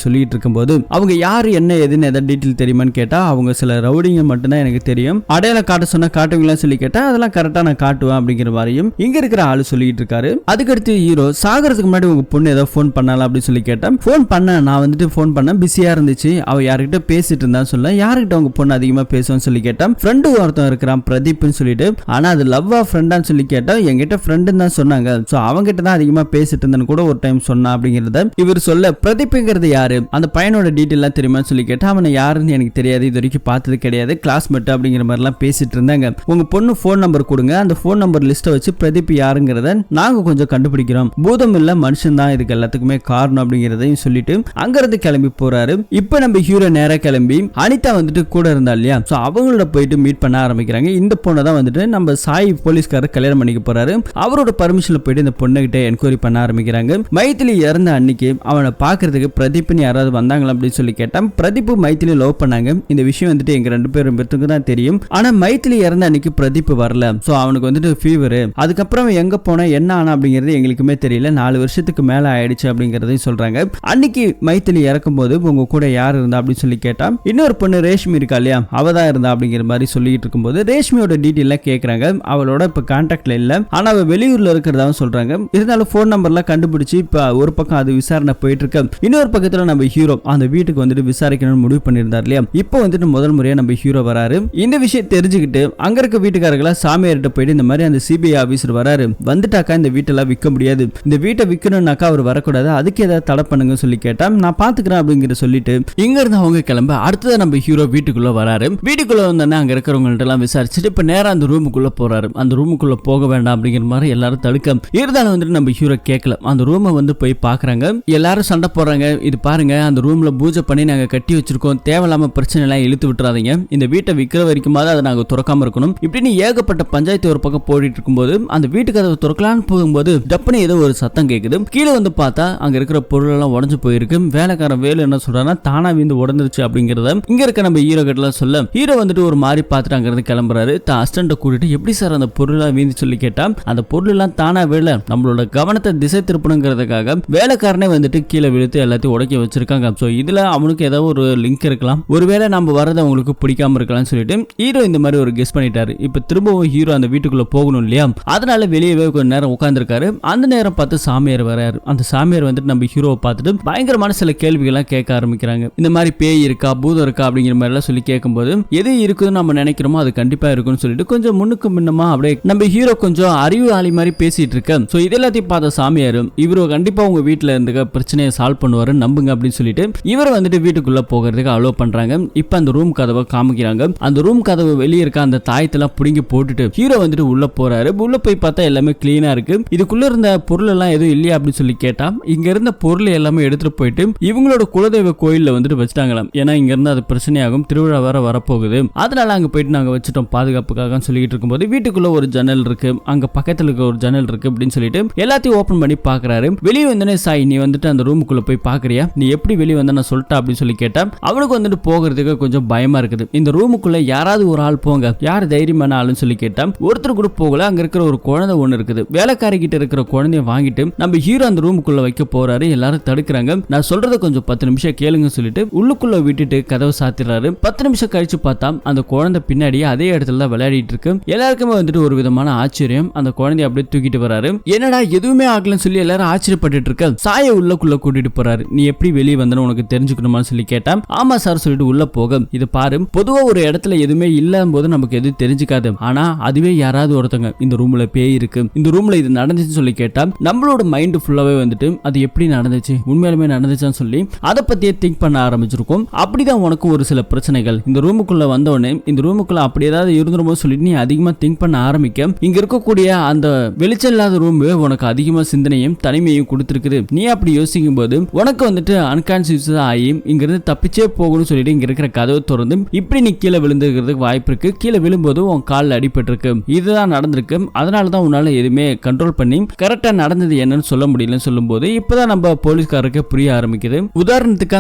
சொல்லிட்டு இருக்கும்போது அவங்க யாரு என்ன எதுன்னு எதாவது டீட்டெயில் தெரியுமான்னு கேட்டா அவங்க சில ரவுடிங்க மட்டும்தான் எனக்கு தெரியும், அடையாளம் காட்ட சொன்னா காட்டுவீங்களா சொல்லி கேட்டா அதெல்லாம் கரெக்டா நான் காட்டுவேன் அப்படிங்கிற மாதிரியும் இங்க இருக்கிற ஆளு சொல்லிட்டு இருக்காரு. அதுக்கடுத்து ஹீரோ சாகறதுக்கு முன்னாடி உங்க பொண்ணு ஏதோ போன் பண்ணலாம் அப்படின்னு சொல்லி கேட்டேன். போன் பண்ண நான் வந்துட்டு போன் பண்ண பிஸியா இருந்துச்சு, அவ யாருக்கிட்ட பேசிட்டு இருந்தான்னு சொல்ல யாருக்கிட்ட உங்க பொண்ணு அதிகமா பேசுவான்னு சொல்லி கேட்டேன். ஃப்ரெண்டு ஒருத்தன் இருக்கிறான் பிரதீப்னு சொல்லிட்டு, ஆனா அது லவ்வா ஃப்ரெண்டான்னு சொல்லி கேட்டா என்கிட்ட ஃப்ரெண்டுன்னு தான் சொன்னாங்க, சோ அவங்க கிட்ட தான் அதிகமா பேசிட்டு இருந்தேன்னு கூட ஒரு டைம் சொன்னா அப்படிங்கறத இவர் சொல்ல, பிரதீப்ங்கிறது யாரு அந்த பையனோட டீட்டெயில் தெரியுமான்னு சொல்லி கேட்டா அவனை யாருன்னு எனக்கு தெரியாது, இது வரைக்கும் பார்த்தது கிடையாது, கிளாஸ்மேட் அப்படிங்கிற மாதிரி எல்லாம் பேசிட்டு இருந்தாங்க, உங்க பொண்ணு போன் நம்பர் கொடுங்க, அந்த போன் நம்பர் லிஸ்ட்டை வச்சு பிரதீப் யாருங்கிறத நாங்க கொஞ்சம் கண்டுபிடிக்கிறோம், பூதம் இல்ல மனுஷன் தான் இதுக்கு எல்லாத்துக்குமே காரணம் அப்படிங்கறதையும் சொல்லிட்டு அங்கிருந்து கிளம்பி போறாரு. இப்ப நம்ம ஹீரோ நேரா கிளம்பி அனிதா வந்துட்டு கூட இருந்தா இல்லையா, சோ அவங்களோட போயிட்டு மீட் பண்ண ஆரம்பிக்கிறாங்க. இந்த பொண்ணை தான் வந்துட்டு நம்ம சாய் போலீஸ்காரர் கல்யாணம் பண்ணிக்க போறாரு. அவரோட பர்மிஷன்ல போயிட்டு இந்த பொண்ணு கிட்ட என்கொயரி பண்ண ஆரம்பிக்கிறாங்க. மைத்திலி இறந்த அன்னைக்கு அவனை பாக்குறதுக்கு பிரதீப்னு யாராவது வந்தாங்களா அப்படின்னு சொல்லி கேட்டா பிரதீப் மைத்திலி லவ் பண்ணாங்க, இந்த விஷயம் வந்துட்டு எங்க ரெண்டு பேரும் தான் தெரியும், ஆனா மைத்திலி இறந்த அன்னைக்கு பிரதீப் வரல, சோ அவனுக்கு வந்துட்டு ஃபீவர், அதுக்கப்புறம் எங்க போனா என்ன ஆனா அப்படிங்கிறது எங்களுக்குமே தெரியல, 4 வருஷத்துக்கு மேல ஆயிடுச்சு அப்படிங்கறதையும் சொல்றாங்க. அன்னைக்கு மைத்திலி இறக்கும் போது உங்க கூட யார் இருந்தா அப்படின்னு சொல்லி கேட்டா இன்னொரு பொண்ணு ரேஷ்மி இருக்கா இல்லையா அவதான் இருந்தா அப்படிங்கிற மாதிரி சொல்லிட்டு இருக்கும்போது ரேஷ்மியோட டீட்டெயில் கேக்குறாங்க. அவளோட இப்ப கான்டாக்ட்ல இல்ல, ஆனா அவ வெளியூர்ல இருக்கிறதாவும் சொல்றாங்க. இருந்தாலும் போன் நம்பர்லாம் கண்டுபிடிச்சு இப்ப ஒரு பக்கம் அது விசாரணை போயிட்டு இருக்கு, இன்னொரு பக்கத்துல நம்ம ஹீரோ அந்த வீட்டுக்கு வந்துட்டு விசாரிக்கணும்னு முடிவு பண்ணியிருந்தார் இல்லையா, இப்போ வந்துட்டு முதல் முறையா நம்ம ஹீரோ வராரு. இந்த விஷயம் தெரிஞ்சுக்கிட்டு அங்க இருக்க வீட்டுக்காரர்களா சாமியார்கிட்ட போயிட்டு இந்த மாதிரி அந்த சிபிஐ ஆபீசர் வராரு, வந்துட்டாக்கா இந்த வீட்டெல்லாம் விற்க முடியாது, இந்த வீட்டை விற்கணும்னாக்கா அவர் வரக்கூடாது, அதுக்கு ஏதாவது தடை பண்ணுங்க சொல்லி கேட்டா நான் பாத்துக்கிறேன் அப்படிங்கிற சொல்லிட்டு இங்க இருந்து அவங்க கிளம்ப அடுத்ததான் நம்ம ஹீரோ வீட்டுக்குள்ள வராரு. வீட்டுக்குள்ள வந்தோடனே அங்க இருக்கிறவங்கள்ட்ட எல்லாம் விசாரிச்சுட்டு இப்ப நேரம் அந்த ரூமுக்குள்ள போறாரு. அந்த ரூமுக்குள்ள போக வேண்டாம் அப்படிங்கிற மாதிரி எல்லாரும் தடுக்க, இருந்தாலும் வந்துட்டு நம்ம ஹீரோ கேட்கல. அந்த ரூமை வந்து போய் பாக்குறாங்க, எல்லாரும் சண்டை போடுறாங்க. இது பாருங்க அந்த ரூம்ல பூஜை பண்ணி நாங்க கட்டி வச்சிருக்கோம், தேவையில்லாம பிரச்சனை எல்லாம் இழுத்து விட்டுறாதீங்க, இந்த வீட்டை விற்கிற வரைக்கும் அதை நாங்க துறக்காம இருக்கணும் இப்படின்னு ஏகப்பட்ட பஞ்சாயத்து ஒரு பக்கம் போயிட்டு இருக்கும்போது அந்த வீட்டுக்கு அதை துறக்கலான்னு போகும்போது டப்புனு ஏதோ ஒரு சத்தம் கேக்குது. கீழே வந்து பார்த்தா அங்க இருக்கிற பொருள் எல்லாம் உடஞ்சு போயிருக்கு. வேலைக்காரன் வேலு என்ன சொல்றான்னா தானா வீந்து உடஞ்சிருச்சு அப்படிங்கறத இங்க இருக்க நம்ம ஹீரோ கிட்ட சொல்ல, ஹீரோ வந்துட்டு ஒரு மாதிரி பார்த்துட்டு அங்க இருந்து கிளம்புறாரு. அசிஸ்டன்ட் கூட்டிட்டு எப்படி சார் அந்த பொருளெல்லாம் வீந்து சொல்லி கேட்டா அந்த பொருள் எல்லாம் தானா வேலை நம்மளோட கவனத்தை திசை திருப்பணுங்கிறதுக்காக வேலைக்காரனே வந்துட்டு கீழே விழுத்து எல்லாத்தையும் உடைக்க வச்சிருக்காங்க. சோ இதுல அவனுக்கு ஏதாவது ஒரு லிங்க் இருக்கலாம், ஒருவேளை நம்ம வரதை அவங்களுக்கு பிடிக்காம இருக்கலாம்னு சொல்லிட்டு ஹீரோ இந்த மாதிரி ஒரு கெஸ் பண்ணிட்டாரு. இப்ப திரும்பவும் ஹீரோ அந்த வீட்டுக்குள்ள போகணும் இல்லையா, அதனால வெளியவே கொஞ்ச நேரம் உட்கார்ந்துருக்காரு. அந்த நேரம் பார்த்து சாமியார் வராரு. அந்த சாமியார் வந்துட்டு நம்ம ஹீரோவை பார்த்துட்டு பயங்கரமான சில கேள்விகள்லாம் கேட்க ஆரம்பிக்கிறாங்க. இந்த மாதிரி பேய் இருக்கா பூதம் இருக்கா அப்படிங்கிற மாதிரி எல்லாம் சொல்லி கேட்கும்போது எது இருக்குதுன்னு நம்ம நினைக்கிறோமோ அது கண்டிப்பா இருக்குன்னு சொல்லிட்டு கொஞ்சம் முன்னுக்கு முன்னமா அப்படியே நம்ம ஹீரோ கொஞ்சம் அறிவு ஆளி மாதிரி பேசிட்டு இருக்க. சோ இது எல்லாத்தையும் பார்த்த சாமியார் இவரு கண்டிப்பா உங்க வீட்டுல இருந்த பிரச்சனையை சால்வ் பண்ணுவாரு நம்புங்க அப்படின்னு சொல்லிட்டு இவர் வந்துட்டு வீட்டுக்குள்ள போகிறதுக்கு அலோ பண்றாங்க. இப்ப அந்த ரூம் கதவை காமிக்கிறாங்க. அந்த ரூம் கதவு வெளியே இருக்க அந்த தாயத்தெல்லாம் புடுங்கி போட்டுட்டு ஹீரோ வந்துட்டு உள்ள போறாரு. உள்ள போய் பார்த்தா எல்லாமே கிளீனா இருக்கு. இதுக்குள்ள இருந்த பொருள் எல்லாம் எதுவும் இல்லையா அப்படின்னு சொல்லி கேட்டா இங்க இருந்த பொருள் எல்லாமே எடுத்துட்டு போயிட்டு இவங்களோட குலதெய்வ கோயில்ல வந்துட்டு வச்சுட்டாங்களாம். ஏன்னா இங்க இருந்து அது பிரச்சனையாகும், திருவிழா வேற வரப்போகுது, அதனால அங்க போயிட்டு நாங்க வச்சுட்டோம் பாதுகாப்புக்காக சொல்லிட்டு இருக்கும்போது வீட்டுக்குள்ள ஒரு ஜன்னல் இருக்கு, அங்க பக்கத்துல இருக்க ஒரு ஜன்னல் இருக்கு அப்படின்னு சொல்லிட்டு எல்லாத்தையும் ஓபன் பண்ணி பாக்குறாரு. வெளியே வந்தனே சாய் நீ வந்துட்டு அந்த ரூமுக்குள்ள போய் பாக்குறியா, நீ எப்படி வெளியே வந்த நான் சொல்லிட்டா அப்படின்னு சொல்லி கேட்டா அவனுக்கு வந்துட்டு போகிறதுக்கு கொஞ்சம் பயமா இருக்குது. இந்த ரூமுக்குள்ள யாராவது ஒரு ஆள் போங்க, யார் தைரியமான ஆளுன்னு சொல்லி கேட்டா ஒருத்தர் கூட போகல. அங்க இருக்கிற ஒரு குழந்தை ஒண்ணு இருக்குது, வேலைக்காரி கிட்ட இருக்கிற குழந்தைய வாங்கிட்டு நம்ம ஹீரோ அந்த ரூமுக்குள்ள வைக்க போறாரு. எல்லாரும் தடுக்கிறாங்க. நான் சொல்றத கொஞ்சம் 10 நிமிஷம் கேளுங்க சொல்லிட்டு உள்ளுக்குள்ள விட்டுட்டு கதவை சாத்திடுறாரு. 10 நிமிஷம் கழிச்சு பார்த்தா அந்த குழந்தை பின்னாடியே அதே இடத்துல தான் விளையாடிட்டு இருக்கு. எல்லாருக்குமே வந்துட்டு ஒரு விதமான ஆச்சரியம். அந்த குழந்தைய அப்படியே தூக்கிட்டு வராரு. என்னடா எதுவுமே ஆகலன்னு சொல்லி எல்லாரும் ஆச்சரியப்பட்டு இருக்க சாய உள்ளுக்குள்ள கூட்டிட்டு போறாரு. நீ எப்படி வெளியே வந்தன்னு உனக்கு தெரிஞ்சுக்கணுமான்னு சொல்லி கேட்டா ஆமா சார் சொல்லிட்டு உள்ள போக, இது பாரு பொதுவா ஒரு இடத்துல எதுவுமே இல்லாத போது நமக்கு எதுவும் தெரிஞ்சுக்காது, ஆனா அதுவே யாராவது ஒருத்தங்க இந்த ரூம்ல பேய் இருக்கு, இந்த ரூம்ல இது நடந்துச்சுன்னு சொல்லி கேட்டா நம்மளோட மைண்ட் ஃபுல்லாவே வந்துட்டு அது எப்படி நடந்துச்சு உண்மையாலுமே நடந்துச்சான்னு சொல்லி அதை பத்தியே திங்க் பண்ண ஆரம்பிச்சிருக்கும். அப்படிதான் உனக்கு ஒரு சில பிரச்சனைகள் இந்த ரூமுக்குள்ள வந்தோடனே இந்த ரூமுக்குள்ள அப்படி ஏதாவது இருந்துருமோ சொல்லி நீ அதிகமா திங்க் பண்ண ஆரம்பிக்க இங்க இருக்கக்கூடிய அந்த வெளிச்சம் இல்லாத ரூம் உனக்கு அதிகமா சிந்தனையும் தனிமையும் கொடுத்திருக்குது. நீ அப்படி யோசிக்கும் போது உனக்கு வந்துட்டு அன்கான்சியஸ் ஆகி இங்க இருந்து தப்பிச்சே போகணும்னு சொல்லிட்டு இங்க இருக்கிற கதவை திறந்து இப்படி நீ கீழே விழுந்துக்கிறதுக்கு வாய்ப்பு இருக்கு. கீழே விழும்போது உன் காலில் அடிபட்டு இருக்கு, இதுதான் நடந்திருக்கு, அதனாலதான் உன்னால எதுவுமே கண்ட்ரோல் பண்ணி கரெக்டா நடந்தது என்னன்னு சொல்ல முடியலன்னு சொல்லும் போது இப்பதான் நம்ம போலீஸ்காரருக்கு புரிய ஆரம்பிக்குது. உதாரணத்துக்கு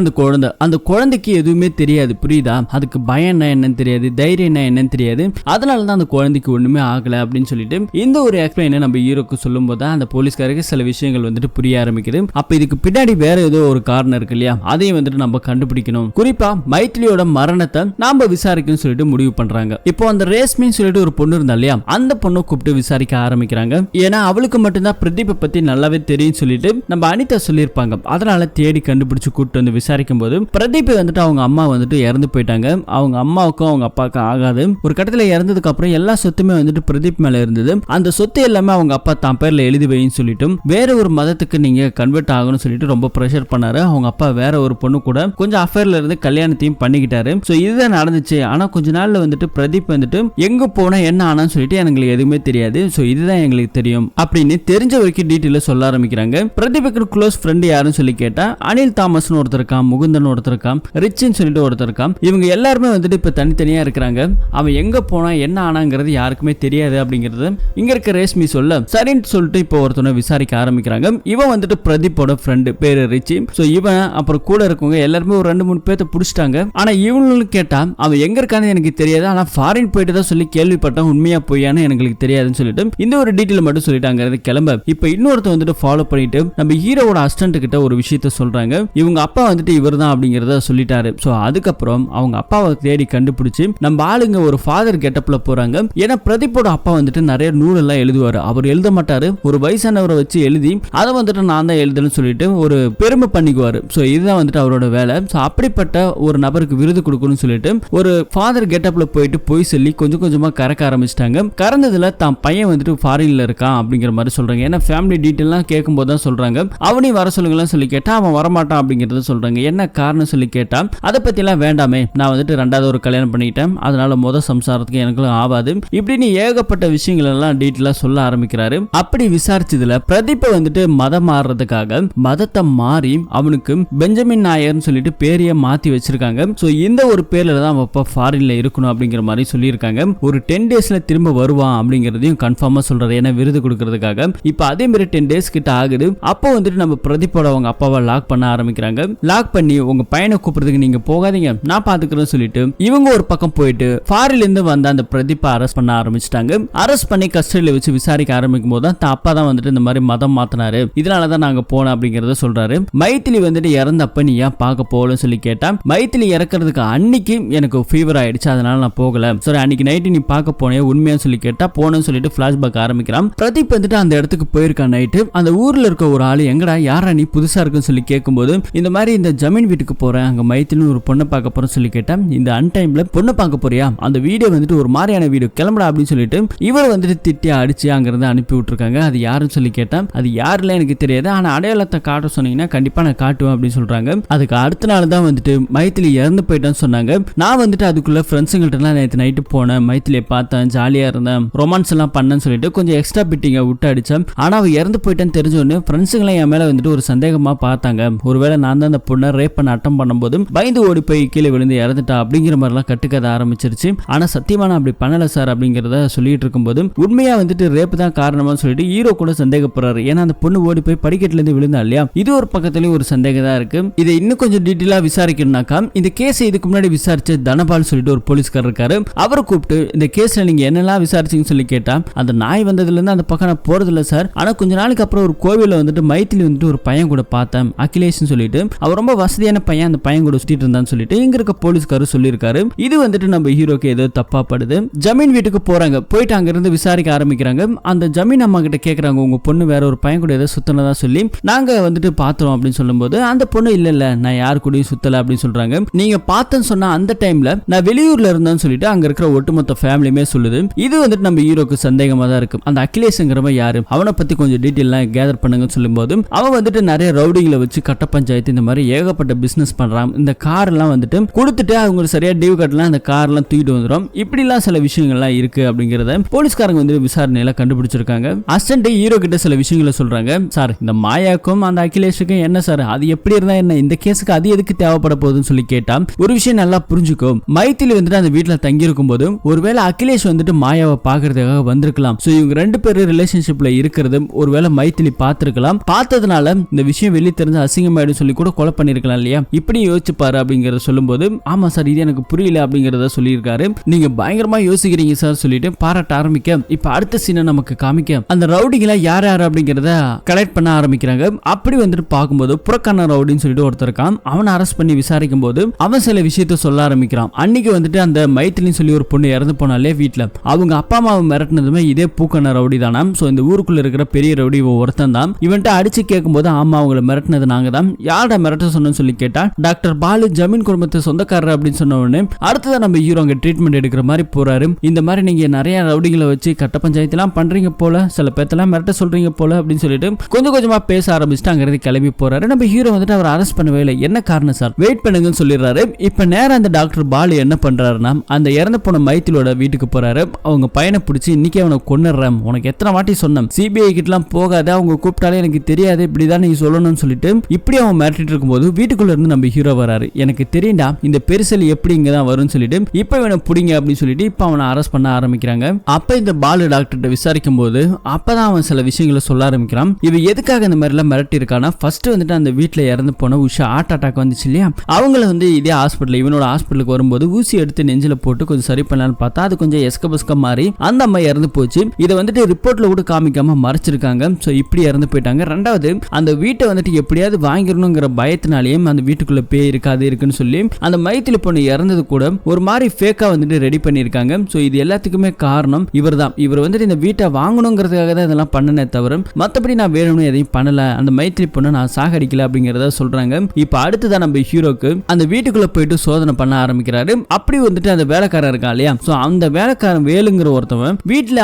அந்த குழந்தைக்கு எதுவுமே தெரியாது, புரியுதா, அதுக்கு பயம் என்னன்னு தெரியாது, தைரியம் என்னன்னு தெரியாது, அதனாலதான் அந்த குழந்தைக்கு ஒண்ணுமே ஆகல அப்படின்னு சொல்லிட்டு இந்த ஒரு எக்ஸ்பிளைனை நம்ம ஹீரோக்கு சொல்லும் போது அந்த போலீஸ்காரருக்கு சில விஷயங்கள் வந்துட்டு புரிய ஆரம்பிக்குது. அப்ப இதுக்கு பின்னாடி வேற ஏதோ ஒரு காரணம் இருக்கு இல்லையா, அதையும் வந்துட்டு நம்ம கண்டுபிடிக்கணும். குறிப்பா மைத்திலியோட மரணத்தை நாம விசாரிக்கணும்னு சொல்லிட்டு முடிவு பண்றாங்க. இப்போ அந்த ரேஸ்மின்னு சொல்லிட்டு ஒரு பொண்ணு இருந்தா இல்லையா, அந்த பொண்ணை கூப்பிட்டு விசாரிக்க ஆரம்பிக்கிறாங்க. ஏன்னா அவளுக்கு மட்டும்தான் பிரதீப்பை பத்தி நல்லாவே தெரியும் சொல்லிட்டு நம்ம அனிதா சொல்லியிருப்பாங்க. அதனால தேடி கண்டுபிடிச்சு கூப்பிட்டு வந்து விசாரிக்கும் போது பிரதீப் வந்துட்டு அவங்க அம்மா வந்துட்டு இறந்து போயிட்டாங்க. அவங்க அம்மாவுக்கும் அவங்க அப்பாவுக்கும் ஆகாது. ஒரு கட்டத்துல இறந்ததுக்கு அப்புறம் எல்லா சொத்துமே வந்துட்டு பிரதீப் மேல இருந்தது. அந்த சொத்து எல்லாமே அவங்க அப்பா தான் பேர்ல எழுதி வைன்னு சொல்லிட்டு வேற ஒரு மதத்துக்கு நீங்க கன்வெர்ட் ஆகணும்னு சொல்லிட்டு ரொம்ப பிரஷர் பண்ணாரு. அவங்க அப்பா வேற ஒரு பொண்ணு கூட கொஞ்சம் அஃபேர்ல இருந்து கல்யாணத்தையும் பண்ணிக்கிட்டாரு. சோ இதுதான் நடந்துச்சு. ஆனா கொஞ்ச நாள்ல வந்துட்டு பிரதீப் வந்துட்டு எங்க போனா என்ன ஆனான்னு சொல்லிட்டு எனக்கு எதுவுமே தெரியாது. சோ இதுதான் எங்களுக்கு தெரியும் அப்படின்னு தெரிஞ்ச வரைக்கும் டீட்டெயில சொல்ல ஆரம்பிக்கிறாங்க. பிரதீப்புக்கு க்ளோஸ் ஃப்ரெண்ட் யாருன்னு சொல்லி கேட்டா அனில் தாமஸ்னு ஒருத்தர் இருக்கான், முகுந்தன் ஒருத்தர் இருக்கான், ரிச்சின்னு சொல்லிட்டு ஒருத்தர் இருக்கான். இவங்க எல்லாருமே வந்துட்டு இப்ப தனித்தனியா இருக்கிறாங்க. அவன் எங்க போனா என்ன ஆனாங்கிறது யாருக்குமே தெரியாது அப்படிங்கிறது இங்க இருக்க ரேஷ்மி சொல்ல சரின்னு சொல்லிட்டு இப்போ ஒருத்தனை விசாரிக்க ஆரம்பிக்கிறாங்க. இவன் வந்துட்டு பிரதீப்போட ஃப்ரெண்டு, பேரு ரிச்சி. சோ இவன் அப்புறம் கூட இருக்கவங்க எல்லாருமே ஒரு 2-3 பேர்த்த புடிச்சிட்டாங்க. ஆனா இவங்களுக்கு கேட்டா அவன் எங்க இருக்கான்னு எனக்கு தெரியாது, ஆனா ஃபாரின் போயிட்டு தான் சொல்லி கேள்விப்பட்டான், உண்மையா பொய்யான்னு எனக்கு தெரியாதுன்னு சொல்லிட்டு இந்த ஒரு டீட்டெயில் மட்டும் சொல்லிட்டு அங்க இருந்து கிளம்ப இப்ப இன்னொருத்த வந்துட்டு ஃபாலோ பண்ணிட்டு நம்ம ஹீரோவோட அசிஸ்டன்ட் கிட்ட ஒரு விஷயத்த சொல்றாங்க. இவங்க அப்பா வந்துட்டு இவர்தான் அப்படிங்கறத சொல்லிட்டாரு. சோ அதுக்கப்புறம் அவங்க அப்பாவை தேடி கண்டுபிடிச்சு நம்ம ஆளுங்க ஒரு ஃபாதர் கெட்டப்ல போறாங்க. ஏன்னா பிரதீப்போட அப்பா வந்துட்டு நிறைய நூல் எல்லாம் எழுதுவாரு. அவர் எழுத மாட்டாரு, ஒரு வயசானவரை வச்சு எழுதி அதை வந்துட்டு நான் தான் எழுதுன்னு சொல்லிட்டு ஒரு பெருமை பண்ணிக்குவாரு. சோ இதுதான் வந்துட்டு அவரோட வேலை. சோ அப்படிப்பட்ட ஒரு நபருக்கு விருது கொடுக்கணும்னு சொல்லிட்டு ஒரு ஃபாதர் கெட்டப்ல போயிட்டு போய் சொல்லி கொஞ்சம் கொஞ்சமா கறக்க ஆரம்பிச்சிட்டாங்க. கறந்ததுல தான் பையன் வந்துட்டு ஃபாரின்ல இருக்கான் அப்படிங்கிற மாதிரி சொல்றாங்க. ஏன்னா ஃபேமிலி டீட்டெயிலாம் கேட்கும் போது தான் சொல்றாங்க. அவனையும் வர சொல்லுங்கலாம் சொல்லி கேட்டா அவன் வரமாட்டான் அப்படிங்கறத சொல்றாங்க. என்ன காரணம் சொல்லி கேட்டா அதை பத்தி எல்லாம் வேண்டாமே, நான் வந்துட்டு 2வது ஒரு கல்யாணம் பண்ணிட்டேன், அதனால முத சம்சாரத்துக்கு எனக்கு ஆவாது, இப்படின்னு ஏகப்பட்ட விஷயங்கள் எல்லாம் டீட்டெயிலா சொல்ல ஆரம்பிக்கிறாரு. அப்படி விசாரிச்சதுல பிரதீப்பை வந்துட்டு மதம் மாறுறதுக்காக மதத்தை மாறி அவனுக்கு பெஞ்சமின் நாயர்னு சொல்லிட்டு பேரைய மாத்தி வச்சிருக்காங்க. சோ இந்த ஒரு பேர்ல தான் அவன் அப்பா ஃபாரின்ல இருக்கணும் அப்படிங்கிற மாதிரி சொல்லியிருக்காங்க. ஒரு 10 டேஸ்ல திரும்ப வருவான் அப்படிங்கறதையும் கன்ஃபார்மா சொல்றாரு. ஏன்னா விருது கொடுக்கறதுக்காக. இப்ப அதே மாதிரி 10 டேஸ் கிட்ட ஆகுது. அப்போ வந்துட்டு நம்ம பிரதீப்போட அவங்க அப்பாவை லாக் பண்ண ஆரம்பிக்கிறாங்க. லாக் பண்ணி உங்க பையனை கூப்பிடுறதுக்கு நீங்க போகாதீங்க, நான் பாத்துக்கிறேன்னு சொல்லிட்டு இவங்க ஒரு பக்கம் போயிட்டு ஃபாரின்ல இருந்து வந்த அந்த பிரதீப்பை அரெஸ்ட் பண்ண ஆரம்பிச்சிட்டாங்க. அரெஸ்ட் பண்ணி கஸ்டடியில வச்சு விசாரிக்க ஆரம்பிக்கும் போது தான் அப்பா தான் வந்துட்டு இந்த மாதிரி மதம் மாத்தினாரு, இதனாலதான் நாங்க போனோம் அப்படிங்கறத சொல்றாரு. மைத்திலி வந்துட்டு இறந்தப்ப நீ ஏன் பார்க்க போகலன்னு சொல்லி கேட்டா மைத்திலி இறக்கிறதுக்கு அன்னைக்கு எனக்கு ஃபீவர் ஆயிடுச்சு, அதனால நான் போகல. சரி அன்னைக்கு நைட்டு நீ பார்க்க போனே உண்மையா சொல்லி கேட்டா போனேன்னு சொல்லிட்டு பிளாஷ்பேக் ஆரம்பிக்கிறான். பிரதீப் வந்துட்டு அந்த இடத்துக்கு போயிருக்கான் நைட்டு. அந்த ஊர்ல இருக்க ஒரு ஆளு எங்கடா யாரா நீ புதுசா இருக்குன்னு சொல்லி கேட்கும்போது இந்த மாதிரி இந்த ஜமீன் வீட்டுக்கு போறேன், அங்க மைத்திலின்னு ஒரு பொண்ணை பார்க்க போறேன்னு சொல்லி கேட்டேன். இந்த அன்டைம்ல பொண்ணை பார்க்க போறியா, அந்த வீடியோ வந்துட்டு ஒரு மாதிரியான வீடியோ, கிளம்புடா அப்படின்னு சொல்லிட்டு இவர் வந்துட்டு திட்டி அடிச்சு அங்கிருந்து அனுப்பி விட்டுருக்காங்க. அது யாருன்னு சொல்லி கேட்டா அது யாருல எனக்கு தெரியாது, ஆனா அடையாளத்தை காட்ட சொன்னீங்கன்னா கண்டிப்பா நான் காட்டுவேன் அப்படின்னு சொல்றாங்க. அதுக்கு அடுத்த நாள் தான் வந்துட்டு மைத்திலி இறந்து போயிட்டான்னு சொன்னாங்க. நான் வந்துட்டு அதுக்குள்ள ஃப்ரெண்ட்ஸுங்கள்ட்ட எல்லாம் நேற்று நைட்டு போனேன், மைத்திலியை பார்த்தேன், ஜாலியா இருந்தேன், ரொமான்ஸ் எல்லாம் பண்ணேன்னு சொல்லிட்டு கொஞ்சம் எக்ஸ்ட்ரா பிட்டிங்க விட்டு அடிச்சேன். ஆனா அவ இறந்து போயிட்டான்னு தெரிஞ்சோன்னு ஃப்ரெண்ட்ஸுங்களாம் என் மேல வந்துட்டு ஒரு சந்தேகமா பார்த்தாங்க. ஒருவேளை நான் தான் அந்த பொண்ணை ரேப் பண்ண அட்டம் பண்ணும்போது பயந்து ஓடி போய் கீழே விழுந்து இறந்துட்டா அப்படிங்கிற மாதிரிலாம் கட்டுக்கதை ஆரம்பிச்சிருச்சு. ஆனா சத்தியமா நான் அப்படி பண்ணல சார் அப்படிங்கறத சொல்லிட்டு இருக்கும்போது உண்மையா வந்துட்டு ரேப் தான் காரணமா சொல்லிட்டு ஹீரோ கூட சந்தேகப்படுறாரு. ஏன்னா அந்த பொண்ணு ஓடி போய் படிக்கட்டுல இருந்து விழுந்தா இல்லையா, இது ஒரு பக்கத்துலயும் ஒரு சந்தேகம் தான் இருக்கு. இதை இன்னும் கொஞ்சம் டீட்டெயிலா விசாரிக்கணும்னாக்கா இந்த கேஸ் இதுக்கு முன்னாடி விசாரிச்ச தனபால் சொல்லிட்டு ஒரு போலீஸ்கார் இருக்காரு. அவரை கூப்பிட்டு இந்த கேஸ்ல நீங்க என்னெல்லாம் விசாரிச்சீங்கன்னு சொல்லி கேட்டா அந்த நாய் வந்ததுல இருந்து அந்த பக்கம் நான் போறது இல்ல சார், ஆனா கொஞ்ச நாளுக்கு அப்புறம் ஒரு கோவில்ல வந்துட்டு மைத்திலி வந்துட்டு ஒரு பையன் கூட பார்த்தேன், அகிலேஷ் சொல்லிட்டு அவர் ரொம்ப வசதியான பையன், அந்த பையன் கூட சுத்திட்டு இருந்தான்னு சொல்லிட்டு இங்க இருக்க போலீஸ்காரர் சொல்லியிருக்காரு. இது வந்துட்டு நம்ம ஹீரோக்கு ஏதோ தப்பா படுது. ஜமீன் வீட்டுக்கு போறாங்க. போயிட்டு அங்க இருந்து விசாரிக்க ஆரம்பிக்கிறாங்க. அந்த ஜமீன் அம்மா கிட்ட கேக்குறாங்க உங்க பொண்ணு வேற ஒரு பையன் கூட ஏதோ சுத்தினதா சொல்லி நாங்க வந்துட்டு பார்த்தோம் அப்படின்னு சொல்லும்போது அந்த பொண்ணு இல்ல நான் யாரு கூடயும் சுத்தல அப்படின்னு சொல்றாங்க. நீங்க பார்த்தேன்னு சொன்னா அந்த டைம்ல நான் வெளியூர்ல இருந்தேன்னு சொல்லிட்டு அங்க இருக்கிற ஒட்டுமொத்த ஃபேமிலியுமே சொல்லுது. இது வந்துட்டு நம்ம ஹீரோக்கு சந்தேகமா தான் இருக்கு. அந்த அகிலேஷ்ங்கிறவன் யாரு, அவனை பத்தி கொஞ்சம் டீட்டெயிலாம் கேதர் பண்ணுங்கன்னு சொல்லும்போது அவன் வந்துட்டு நிறைய ரவுடிங்களை வச்சு கட்ட பஞ்சாயத்து இந்த மாதிரி ஏகப்பட்ட பிசினஸ் பண்றான். இந்த கார் எல்லாம் வந்துட்டு கொடுத்துட்டு அவங்க சரியா டியூ கட்டலாம், இந்த கார் எல்லாம் தூக்கிட்டு வந்துடும், இப்படி எல்லாம் சில விஷயங்கள்லாம் இருக்கு அப்படிங்கறத போலீஸ்காரங்க வந்து விசாரணையில கண்டுபிடிச்சிருக்காங்க. அசிஸ்டன்ட் ஹீரோ கிட்ட சில விஷயங்களை சொல்றாங்க. சார் இந்த மாயாக்கும் அந்த அகிலேஷுக்கும் என்ன சார், அது எப்படி இருந்தா என்ன, இந்த கேஸுக்கு அது எதுக்கு தேவைப்பட போகுதுன்னு சொல்லி கேட்டா ஒரு விஷயம் நல்லா புரிஞ்சுக்கும். மைத்திலி வந்துட்டு அந்த வீட்டுல தங்கி இருக்கும் போது ஒருவேளை அகிலேஷ் வந்துட்டு மாயாவை பாக்குறதுக்காக வந்திருக்கலாம். சோ இவங்க 2 பேரும் ரிலேஷன்ஷிப்ல இருக்கிறது ஒருவேளை மைத்திலி பார்த்திருக்கலாம். பார்த்ததுனால இந்த விஷயம் வெளியே தெரிஞ்ச அசிங்கமாயிடும் சொல்லி கூட கொலை பண்ணிருக்கலாம் இல்லையா, இப்படி யோசிச்சு பாரு அப்படிங்கறத சொல்லும்போது ஆமா சார் இது எனக்கு புரியல அப்படிங்கறத சொல்லியிருக்காரு. நீங்க பயங்கரமா யோசிக்கிறீங்க சார் சொல்லிட்டு பாராட்ட ஆரம்பிக்க இப்ப அடுத்த சீனை நமக்கு காமிக்க அந்த ரவுடிகளை யார் யார் அப்படிங்கறத கலெக்ட் பண்ண ஆரம்பிக்கிறாங்க. அப்படி வந்துட்டு பார்க்கும்போது புறக்கண்ண ரவுடின்னு சொல்லிட்டு ஒருத்தர் இருக்கான். அவனை அரெஸ்ட் பண்ணி விசாரிக்கும் போது அவன் சில விஷயத்த சொல்ல ஆரம்பிக்கிறான். அன்னைக்கு வந்துட்டு அந்த மைத்திலின்னு சொல்லி ஒரு பொண்ணு இறந்து போனாலே வீட்டுல அவங்க அப்பா அம்மாவை மிரட்டினதுமே இதே பூக்கண்ண ரவுடி தானா. சோ இந்த ஊருக்குள்ள இருக்கிற பெரிய ரவுடி ஒருத்தன் தான். இவன்ட்ட அடிச்சு கேட்கும் போது ஆமா அவங்களை மிரட்டினது நாங்க தான். யாரோட மிரட்ட சொன்னு சொல்லி கேட்டா டாக்டர் பாலு ஜமீன் குடும்பத்தை சொந்தக்காரர் அப்படின்னு சொன்ன உடனே அடுத்ததான் நம்ம ஹீரோ அங்க ட்ரீட்மெண்ட் எடுக்கிற மாதிரி போறாரு. இந்த மாதிரி நீங்க நிறைய ரவுடிகளை வச்சு கட்ட பஞ்சாயத்து எல்லாம் பண்றீங்க போல, சில பேர்த்தெல்லாம் மிரட்ட சொல்றீங்க போல அப்படின்னு சொல்லிட்டு கொஞ்சம் கொஞ்சமா பேச ஆரம்பிச்சுட்டு அங்க இருந்து கிளம்பி போறாரு. நம்ம ஹீரோ வந்துட்டு அவர் அரெஸ்ட் பண்ணவே இல்லை. என்ன காரணம் சார், வெயிட் பண்ணுங்கன்னு சொல்லிடுறாரு. இப்ப நேரம் அந்த டாக்டர் பாலு என்ன பண்றாருன்னா அந்த இறந்து போன மைத்திலோட வீட்டுக்கு போறாரு. அவங்க பையனை பிடிச்சி இன்னைக்கு அவனை கொன்னுறேன், உனக்கு எத்தனை வாட்டி சொன்னேன் சிபிஐ கிட்டலாம் போகாத, அவங்க கூப்பிட்டாலே எனக்கு தெரியாது, இப்படிதான் நீ சொல்லணும்னு சொல்லிட்டு இப்படி அவன் மிரட்டிட்டு இருக்கும்போது வீட்டுக்குள்ள இருந்து நம்ம ஹீரோ வராரு. எனக்கு தெரியும்டா இந்த பெருசல் எப்படி இங்கதான் வரும்னு சொல்லிட்டு இப்ப இவனை பிடிங்க அப்படின்னு சொல்லிட்டு இப்ப அவனை அரெஸ்ட் பண்ண ஆரம்பிக்கிறாங்க. அப்ப இந்த பாலு டாக்டர் விசாரிக்கும் போது அப்பதான் அவன் சில விஷயங்களை சொல்ல ஆரம்பிக்கிறான். இவ எதுக்காக இந்த மாதிரி எல்லாம் மிரட்டி இருக்கானா, ஃபர்ஸ்ட் வந்துட்டு அந்த வீட்டுல இறந்து போன உஷா ஹார்ட் அட்டாக் வந்துச்சு இல்லையா, அவங்கள வந்து இதே ஹாஸ்பிட்டல் இவனோட ஹாஸ்பிட்டலுக்கு வரும்போது ஊசி எடுத்து நெஞ்சில போட்டு கொஞ்சம் சரி பண்ணலான்னு பார்த்தா அது கொஞ்சம் எஸ்கபஸ்க மாறி அந்த அம்மா இறந்து போச்சு. இதை வந்துட்டு ரிப்போர்ட்ல கூட காமிக்காம மறைச்சிருக்காங்க. சோ இப்படி இறந்து போயிட்டாங்க. ரெண்டாவது அந்த வீட்டை வந்துட்டு எப்படியாவது வாங்கிடணுங்கிற பயத்தினாலேயும் அந்த வீட்டுக்குள்ள பேய் இருக்காது இருக்குன்னு சொல்லி அந்த மைத்திலி பொண்ணு இறந்தது கூட ஒரு மாதிரி ஃபேக்கா வந்துட்டு ரெடி பண்ணிருக்காங்க. சோ இது எல்லாத்துக்குமே காரணம் இவர் தான். இவர் வந்துட்டு இந்த வீட்டை வாங்கணுங்கிறதுக்காக தான் இதெல்லாம் பண்ணனே தவிர மற்றபடி நான் வேணும்னு எதையும் பண்ணல, அந்த மைத்திலி பொண்ணு நான் சாகடிக்கல அப்படிங்கறத சொல்றாங்க. இப்ப அடுத்துதான் நம்ம ஹீரோக்கு அந்த வீட்டுக்குள்ள போயிட்டு சோதனை பண்ண ஆரம்பிக்கிறாரு. அப்படி வந்துட்டு அந்த வேலைக்காரன் இருக்கான் இல்லையா, சோ அந்த வேலைக்காரன் வேலுங்கிற ஒருத்தவன்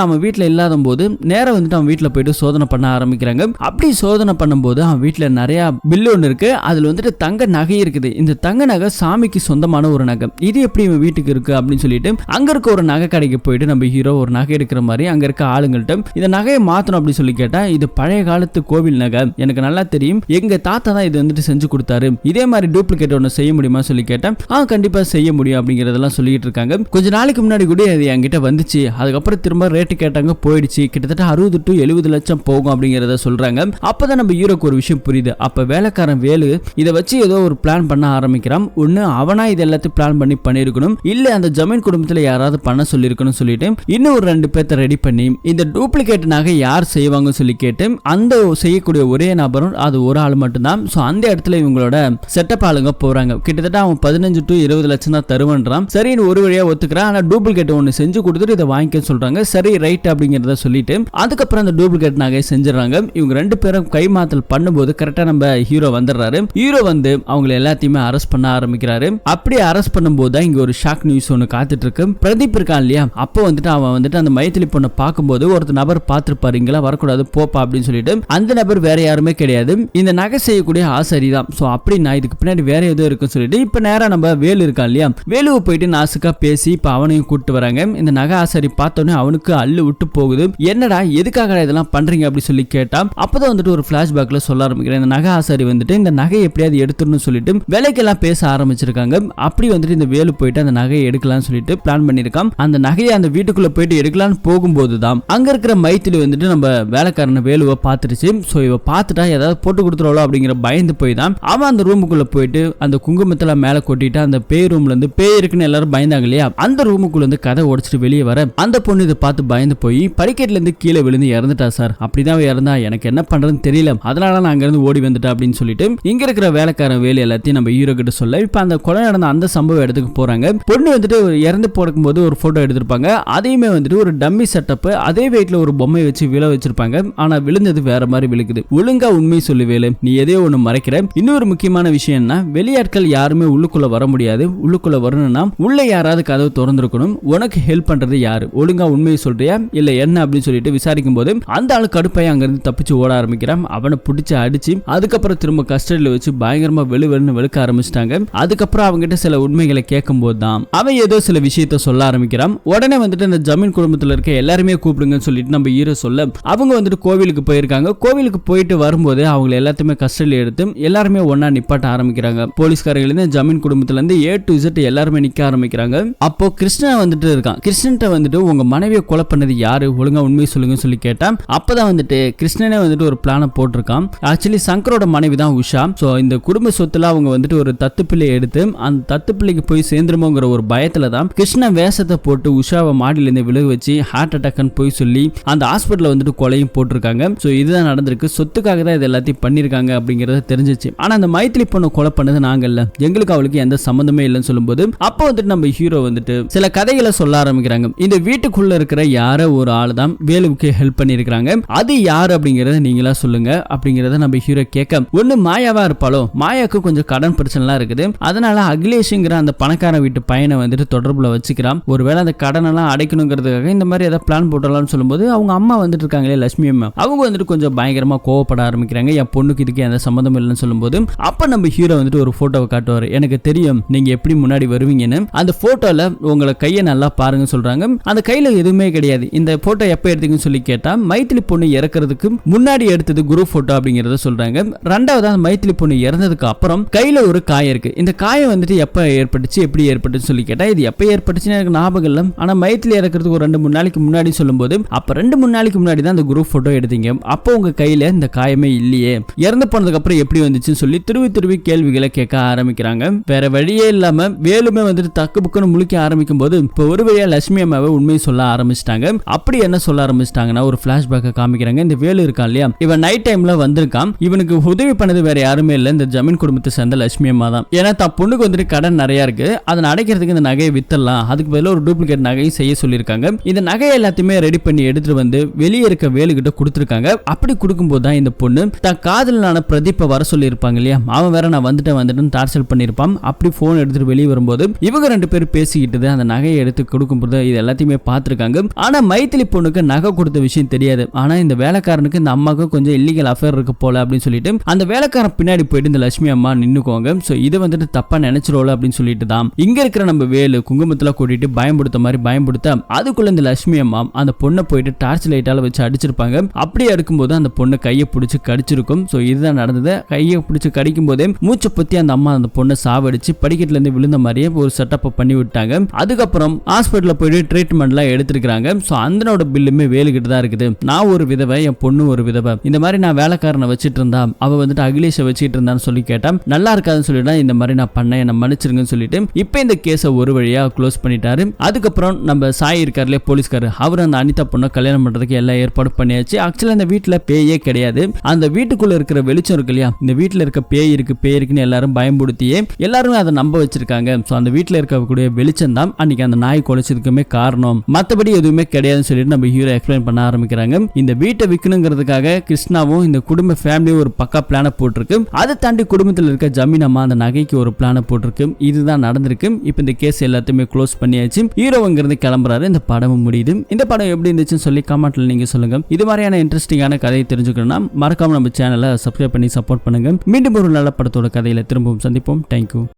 அவன் வீட்டுல இல்லாத போது நேரம் வந்துட்டு அவன் வீட்டுல போயிட்டு சோதனை பண்ண ஆரம்பிக்கிறாங்க. அப்படி சோதனை பண்ணும்போது அவன் வீட்டுல நிறைய பில்லு ஒன்று இருக்கு. அதுல வந்துட்டு தங்க நகை இருக்குது. இந்த தங்க நகை சாமிக்கு சொந்தமான ஒரு நகை. இது எப்படி இவன் வீட்டுக்கு இருக்கு அப்படின்னு சொல்லிட்டு அங்க இருக்க ஒரு நகை கடைக்கு போயிட்டு நம்ம ஹீரோ ஒரு நகை எடுக்கிற மாதிரி அங்க இருக்க ஆளுங்கள்ட்ட இந்த நகையை மாத்தணும் அப்படின்னு சொல்லி கேட்டா இது பழைய காலத்து கோவில் நகை, எனக்கு நல்லா தெரியும், எங்க தாத்தா தான் இது வந்துட்டு செஞ்சு கொடுத்தாரு, இதே மாதிரி டூப்ளிகேட் ஒன்று செய்ய முடியுமா சொல்லி கேட்டேன். கண்டிப்பா செய்ய முடியும் அப்படிங்கறதெல்லாம் சொல்லிட்டு இருக்காங்க. கொஞ்ச நாளைக்கு முன்னாடி கூட அது என்கிட்ட வந்துச்சு, அதுக்கப்புறம் திரும்ப ரேட்டு கேட்டாங்க, போயிடுச்சு, கிட்டத்தட்ட 60 to 70 லட்சம் போகும் அப்படிங்கறத சொல்றாங்க. அப்பதான் நம்ம ஹீரோக்கு ஒரு விஷயம் புரியுது. அப்ப வேலைக்காரன் வேலு இதை வச்சு ஏதோ ஒரு பிளான் பண்ண ஆரம்பிக்கிறான். ஒண்ணு அவனா இது எல்லாத்தையும் பிளான் பண்ணி பண்ணிருக்கணும், இல்ல அந்த ஜமீன் குடும்பத்துல யாராவது பண்ண சொல்லிருக்கணும் சொல்லிட்டு இன்னும் ஒரு 2 பேர்த்த ரெடி பண்ணி இந்த டூப்ளிகேட் நகை யார் செய்வாங்க சொல்லி கேட்டு அந்த செய்யக்கூடிய ஒரே நபரும் அது ஒரு ஆள் மட்டும்தான். சோ அந்த இடத்துல இவங்களோட செட்டப் ஆளுங்க போறாங்க. கிட்டத்தட்ட அவன் 15 to 20 லட்சம் தான் தருவன்றான். சரின்னு ஒரு வழியா ஒத்துக்கிறான். ஆனா டூப்ளிகேட் ஒன்னு செஞ்சு கொடுத்துட்டு இதை வாங்கிக்க சொல்றாங்க. சரி ரைட் அப்படிங்கறத சொல்லிட்டு அதுக்கப்புறம் அந்த டூப்ளிகேட் நகை செஞ்சிடறாங்க. இவங்க 2 பேரும் கைமாத்தல் பண்ணும்போது கரெக்டா நம்ம ஹீரோ வந்துடுறாரு. ஹீரோ வந்து அவங்க எல்லாத்தையுமே அரெஸ்ட் பண்ண ஆரம்பிக்கிறாரு. அப்படி அரெஸ்ட் பண்ணும்போது தான் இங்க ஒரு ஷாக் நியூஸ் ஒன்னு காத்துட்டு இருக்கு. பிரதீப் இருக்கான் இல்லையா, அப்போ வந்துட்டு அவன் வந்துட்டு அந்த மைத்திலி பொண்ணை பார்க்கும்போது ஒருத்தர் நபர் பார்த்திருப்பாரு, இங்களா வரக்கூடாது போப்பா அப்படின்னு சொல்லிட்டு அந்த நபர் வேற யாருமே கிடையாது, இந்த நகை செய்யக்கூடிய ஆசாரி தான். சோ அப்படி நான் இதுக்கு பின்னாடி வேற ஏதோ இருக்குன்னு சொல்லிட்டு இப்ப நேரா நம்ம வேலு இருக்கான் இல்லையா, வேலுவை போயிட்டு நாசுக்கா பேசி இப்ப அவனையும் கூப்பிட்டு வராங்க. இந்த நகை ஆசாரி பார்த்தோன்னே அவனுக்கு அள்ளு விட்டு போகுது. என்னடா எதுக்காக இதெல்லாம் பண்றீங்க அப்படி சொல்லி கேட்டா அப்பதான் வந்துட்டு ஒரு பிளாஷ்பேக்ல சொல்ல ஆரம்பிக்கிறேன். இந்த நகை ஆசாரி வந்துட்டு இந்த நகை எப்படியாவது எடுத்துடணும்னு சொல்லிட்டு வேலைக்கெல்லாம் பேச ஆரம்பிச்சிருக்காங்க. அப்படி வந்துட்டு இந்த வேலு போயிட்டு அந்த நகையை எடுக்கலாம்னு சொல்லிட்டு பிளான் பண்ணிருக்கான். அந்த நகையை அந்த வீட்டுக்குள்ள போயிட்டு எடுக்கலாம்னு போகும்போது தான் அங்க இருக்கிற மைத்திலி வந்துட்டு நம்ம வேலைக்காரன வேலுவை பார்த்துருச்சு. சோ இவ பார்த்துட்டா ஏதாவது போட்டு கொடுத்துருவோ அப்படிங்கிற பயந்து போய் தான் அவன் அந்த ரூமுக்குள்ள போயிட்டு அந்த குங்குமத்துல மேல கொட்டிட்டு அந்த பேய் ரூம்ல இருந்து பேய் இருக்குன்னு எல்லாரும் பயந்தாங்க இல்லையா, அந்த ரூமுக்குள்ள இருந்து கதை உடைச்சிட்டு வெளியே வர அந்த பொண்ணு இதை பார்த்து பயந்து போய் படிக்கட்டுல இருந்து கீழே விழுந்து இறந்துட்டா சார், அப்படிதான் இறந்தா, எனக்கு என்ன பண்றதுன்னு தெரியல, அதனால நான் அங்க இருந்து ஓடி வந்துட்டா அப்படின்னு சொல்லிட்டு இங்க இருக்கிற வேலைக்காரன் வேலு எல்லாத்தையும் நம்ம ஹீரோ கிட்ட சொல்ல இப்ப அந்த கொலை நடந்த அந்த சம்பவ இடத்துக்கு போறாங்க. பொண்ணு வந்துட்டு இறந்து போடும்போது ஒரு போட்டோ எடுத்திருப்பாங்க. அதையுமே வந்துட்டு ஒரு டம்மி செட்டப் அதே வெயிட்ல ஒரு பொம்மை வச்சு விழ வச்சிருப்பாங்க. ஆனா விழுந்தது வேற மாதிரி விழுக்குது. ஒழுங்கா உண்மை சொல்லு வேலு, நீ எதையோ ஒண்ணு மறைக்கிற. இன்னொரு முக்கியமான விஷயம் என்ன, வெளியாட்கள் யாருமே உள்ளுக்குள்ள வர முடியாது, உள்ளுக்குள்ள வரணும்னா உள்ள யாராவது கதவு திறந்திருக்கணும், உனக்கு ஹெல்ப் பண்றது யாரு, ஒழுங்கா உண்மையை சொல்றியா இல்ல என்ன அப்படின்னு சொல்லிட்டு விசாரிக்கும் போது அந்த ஆளு கடுப்பாய் அங்க இருந்து தப்பிச்சு ஓட ஆரம்பிக்கிறான். அவனை பிடிச்சு அடிச்சு அதுக்கப்புறம் திரும்ப கஸ்டடியில வச்சு பயங்கரமா வெளுவெளுன்னு வெளுக்க ஆரம்பிச்சிட்டாங்க. அதுக்கப்புறம் அவங்க கிட்ட சில உண்மைகளை கேட்கும் போது தான் அவன் ஏதோ சில விஷயத்த சொல்ல ஆரம்பிக்கிறான். உடனே வந்துட்டு இந்த ஜமீன் குடும்பத்துல இருக்க எல்லாருமே கூப்பிடுங்கன்னு சொல்லிட்டு நம்ம ஹீரோ சொல்ல அவங்க வந்துட்டு கோவிலுக்கு போயிருக்காங்க. கோவிலுக்கு போயிட்டு வரும்போது அவங்க எல்லாத்தையுமே கஸ்டடியில எடுத்து எல்லாருமே ஒன்னா நிப்பாட்ட ஆரம்பிக்கிறாங்க. போலீஸ்காரர்கள் இருந்து ஜமீன் குடும்பத்துல இருந்து A to Z எல்லாருமே நிக்க ஆரம்பிக்கிறாங்க. அப்போ கிருஷ்ணன் வந்துட்டு இருக்கான். கிருஷ்ணன்ட்ட வந்துட்டு உங்க மனைவியை கொலை பண்ணது யாரு, ஒழுங்கா உண்மையை சொல்லுங்க சொல்லி கேட்டான். அப்பதான் வந்துட்டு கிருஷ்ணனே வந்துட்டு ஒரு பிளான போட்டிருக்கான். ஆக்சுவலி சங்கரோட மனைவி தான் உஷா. சோ இந்த குடும்ப சொத்துல அவங்க வந்துட்டு ஒரு தத்து பிள்ளை எடுத்து அந்த தத்து பிள்ளைக்கு போய் சேர்ந்துருமோங்கிற ஒரு பயத்துல தான் கிருஷ்ணன் வேஷத்தை போட்டு உஷாவை மாடியில இருந்து விலக வச்சு ஹார்ட் அட்டாக்னு போய் சொல்லி அந்த ஹாஸ்பிட்டல்ல வந்துட்டு கொலையும் போட்டிருக்காங்க. சோ இதுதான் நடந்திருக்கு. வந்திருக்கு, சொத்துக்காக தான் இது எல்லாத்தையும் பண்ணிருக்காங்க அப்படிங்கறத தெரிஞ்சிச்சு. ஆனா அந்த மைத்திலி பொண்ணு கொலை பண்ணது நாங்க இல்ல, எங்களுக்கு அவளுக்கு எந்த சம்பந்தமே இல்லைன்னு சொல்லும்போது அப்போ வந்துட்டு நம்ம ஹீரோ வந்துட்டு சில கதைகளை சொல்ல ஆரம்பிக்கிறாங்க. இந்த வீட்டுக்குள்ள இருக்கிற யாரோ ஒரு ஆளு தான் வேலுவுக்கு ஹெல்ப் பண்ணிருக்காங்க, அது யாரு அப்படிங்கறத நீங்களா சொல்லுங்க அப்படிங்கறத நம்ம ஹீரோ கேட்க, ஒண்ணு மாயாவா இருப்பாளோ, மாயாவுக்கு கொஞ்சம் கடன் பிரச்சனைலாம் இருக்குது, அதனால அகிலேஷ்ங்கிற அந்த பணக்கார வீட்டு பையனை வந்துட்டு தொடர்புல வச்சுக்கிறான், ஒருவேளை அந்த கடன் எல்லாம் அடைக்கணுங்கிறதுக்காக இந்த மாதிரி ஏதாவது பிளான் போட்டலாம்னு சொல்லும்போது அவங்க அம்மா வந்துட்டு இருக்காங்களே லட்சுமி அம்மா, அவங்க வந்துட்டு கொஞ்சம் பயங்கரமா கோவப்பட ஆரம்பிக்கிறாங்க. என் பொண்ணுக்கு இதுக்கு எந்த சம்பந்தம் இல்லைன்னு சொல்லும்போது அப்ப நம்ம ஹீரோ வந்துட்டு ஒரு போட்டோவை காட்டுவாரு, எனக்கு தெரியும் நீங்க எப்படி முன்னாடி வருவீங்கன்னு, அந்த போட்டோல உங்களை கையை நல்லா பாருங்க சொல்றாங்க. அந்த கையில எதுவுமே கிடையாது. இந்த போட்டோ எப்ப எடுத்தீங்கன்னு சொல்லி கேட்டா மைத்திலி பொண்ணு இறக்குறதுக்கு முன்னாடி எடுத்தது குரூப் போட்டோ அப்படிங்கறத சொல்றாங்க. ரெண்டாவது அந்த மைத்திலி பொண்ணு இறந்ததுக்கு அப்புறம் கையில ஒரு காயம் இருக்கு. இந்த காயம் வந்துட்டு எப்ப ஏற்பட்டுச்சு, எப்படி ஏற்பட்டுச்சு சொல்லி கேட்டா இது எப்ப ஏற்பட்டுச்சுன்னு எனக்கு ஞாபகம் இல்லை, ஆனா மைத்திலி இறக்குறதுக்கு ஒரு 2-3 நாளைக்கு முன்னாடி சொல்லும்போது அப்ப 2-3 நாளைக்கு முன்னாடி தான் அந்த குரூப் போட்டோ எடுத்தீங்க, அப்போ உங்க கையில இந்த காயமே இல்லையே, இறந்து போனதுக்கு அப்புறம் எப்படி வந்துச்சுன்னு சொல்லி திருவி கேள்விகளை கேட்க ஆரம்பிக்கிறாங்க. வேற வழியே இல்லாம வேலுமே வந்துட்டு தக்கு புக்குன்னு முழிக்க ஆரம்பிக்கும் போது இப்ப ஒரு வழியா லட்சுமி அம்மாவை உண்மையை சொல்ல ஆரம்பிச்சிட்டாங்க. அப்படி என்ன சொல்ல ஆரம்பிச்சிட்டாங்கன்னா ஒரு பிளாஷ்பேக்கை காமிக்கிறாங்க. இந்த வேலு இருக்கான் இல்லையா, இவன் நைட் டைம்ல வந்திருக்கான், இவனுக்கு உதவி பண்ணது வேற யாருமே இல்ல, இந்த ஜமீன் குடும்பத்தை சேர்ந்த லட்சுமி அம்மா தான். ஏன்னா தான் பொண்ணுக்கு வந்துட்டு கடன் நிறைய இருக்கு, அதை அடைக்கிறதுக்கு இந்த நகையை வித்தரலாம், அதுக்கு பதிலாக ஒரு டூப்ளிகேட் நகையை செய்ய சொல்லியிருக்காங்க. இந்த நகையை எல்லாத்தையுமே ரெடி பண்ணி எடுத்துட்டு வந்து வெளியே இருக்க வேலுகிட்ட கொடுத்துருக்காங்க. அப்படி கொடுக்கும்போது தான் இந்த பொண்ணு தான் காதலனான பிரதீப்பை வர சொல்லி இருப்பாங்க இல்லையா, அவன் வேற நான் வந்துட்டேன்னு டார்ச்சல் பண்ணிருப்பான். அப்படி போன் எடுத்துட்டு வெளியே வரும்போது இவங்க 2 பேரும் பேசிக்கிட்டு அந்த நகையை எடுத்து கொடுக்கும்போது இது எல்லாத்தையுமே பார்த்திருக்காங்க. ஆனா மைத்திலி பொண்ணுக்கு நகை கொடுத்த விஷயம் தெரியாது. ஆனா இந்த வேலைக்காரனுக்கு இந்த அம்மாவுக்கு கொஞ்சம் இல்லீகல் அஃபேர் இருக்கு போல அப்படின்னு சொல்லிட்டு அந்த வேலைக்காரன் பின்னாடி போயிட்டு இந்த லட்சுமி அம்மா நின்னுக்குவாங்க. சோ இது வந்துட்டு தப்பா நினைச்சிரோல அப்படின்னு சொல்லிட்டு தான் இங்க இருக்கிற நம்ம வேலு குங்குமத்துல கூட்டிட்டு பயன்படுத்த மாதிரி பயன்படுத்த அதுக்குள்ள இந்த லட்சுமி அம்மா அந்த பொண்ணை போயிட்டு டார்ச் லைட்டால வச்சு அடிச்சிருப்பாங்க. அப்படியே இருக்கும்போது அந்த பொண்ணை கையை பிடிச்சி கடிச்சிருக்கும். சோ இதுதான் நடந்தது. கையை பிடிச்சி கடிக்கும் போதே மூச்சை பத்தி அந்த அம்மா அந்த பொண்ணை சாவடிச்சு படிக்கட்டுல இருந்து விழுந்த மாதிரியே ஒரு செட்டப் பண்ணி விட்டாங்க. அதுக்கப்புறம் ஹாஸ்பிட்டல்ல போயிட்டு ட்ரீட்மெண்ட்லாம் எடுத்திருக்காங்க. சோ அந்தனோட பில்லுமே வேலுகிட்டு தான் இருக்குது. நான் ஒரு விதவை, என் பொண்ணு ஒரு விதவை, இந்த மாதிரி நான் வேலைக்காரனை வச்சிட்டு இருந்தா அவ வந்துட்டு அகிலேஷை வச்சிட்டு இருந்தான்னு சொல்லி கேட்டா நல்லா இருக்காதுன்னு சொல்லிட்டு இந்த மாதிரி நான் பண்ணேன், என்ன மன்னிச்சிருங்கன்னு சொல்லிட்டு இப்ப இந்த கேஸை ஒரு வழியா க்ளோஸ் பண்ணிட்டாரு. அதுக்கப்புறம் நம்ம சாய் இருக்காருல போலீஸ்காரர், அவர் அந்த அனிதா பொண்ணை கல்யாணம் பண்றதுக்கு எல்லா ஏற்பாடு பண்ணியாச்சு. ஆக்சுவலா இந்த வீட்டுல பேயே கிடையாது, அந்த வீட்டுக்குள்ள இருக்கிற வெளிச்சம் இருக்கு இல்லையா, இந்த வீட்டுல இருக்க பேய் இருக்குன்னு எல்லாரும் பயன்படுத்தியே எல்லாரும் அதை நம்ப வச்சிருக்காங்க. சோ அந்த வீட்டுல இருக்கக்கூடிய வெளிச்சம் தான் அன்னைக்கு அந்த நாய் கொலைச்சதுக்குமே காரணம், மத்தபடி எதுவுமே கிடையாதுன்னு சொல்லிட்டு நம்ம ஹீரோ எக்ஸ்பிளைன் பண்ண ஆரம்பிக்கிறாங்க. இந்த வீட்டை விற்கணுங்கிறதுக்காக கிருஷ்ணாவும் இந்த குடும்ப ஃபேமிலியும் ஒரு பக்கா பிளான போட்டிருக்கு. அதை தாண்டி குடும்பத்தில் இருக்க ஜமீன் அம்மா அந்த நகைக்கு ஒரு பிளான போட்டிருக்கு. இதுதான் நடந்திருக்கு. இப்ப இந்த கேஸ் எல்லாத்தையுமே க்ளோஸ் பண்ணியாச்சு. ஹீரோங்கிறது கிளம்புறாரு. இந்த படமும் முடியுது. இந்த படம் எப்படி இருந்துச்சுன்னு சொல்லி கமெண்ட்ல நீங்க சொல்லுங்க. இது மாதிரியான இன்ட்ரெஸ்டிங்கான கதையை தெரிஞ்சுக்கணும்னா மறக்காம நம்ம சேனலை சப்ஸ்கிரைப் பண்ணி சப்போர்ட் பண்ணுங்க. மீண்டும் ஒரு நல்ல படத்தோட கதையில திரும்பவும் சந்திப்போம். தேங்க்யூ.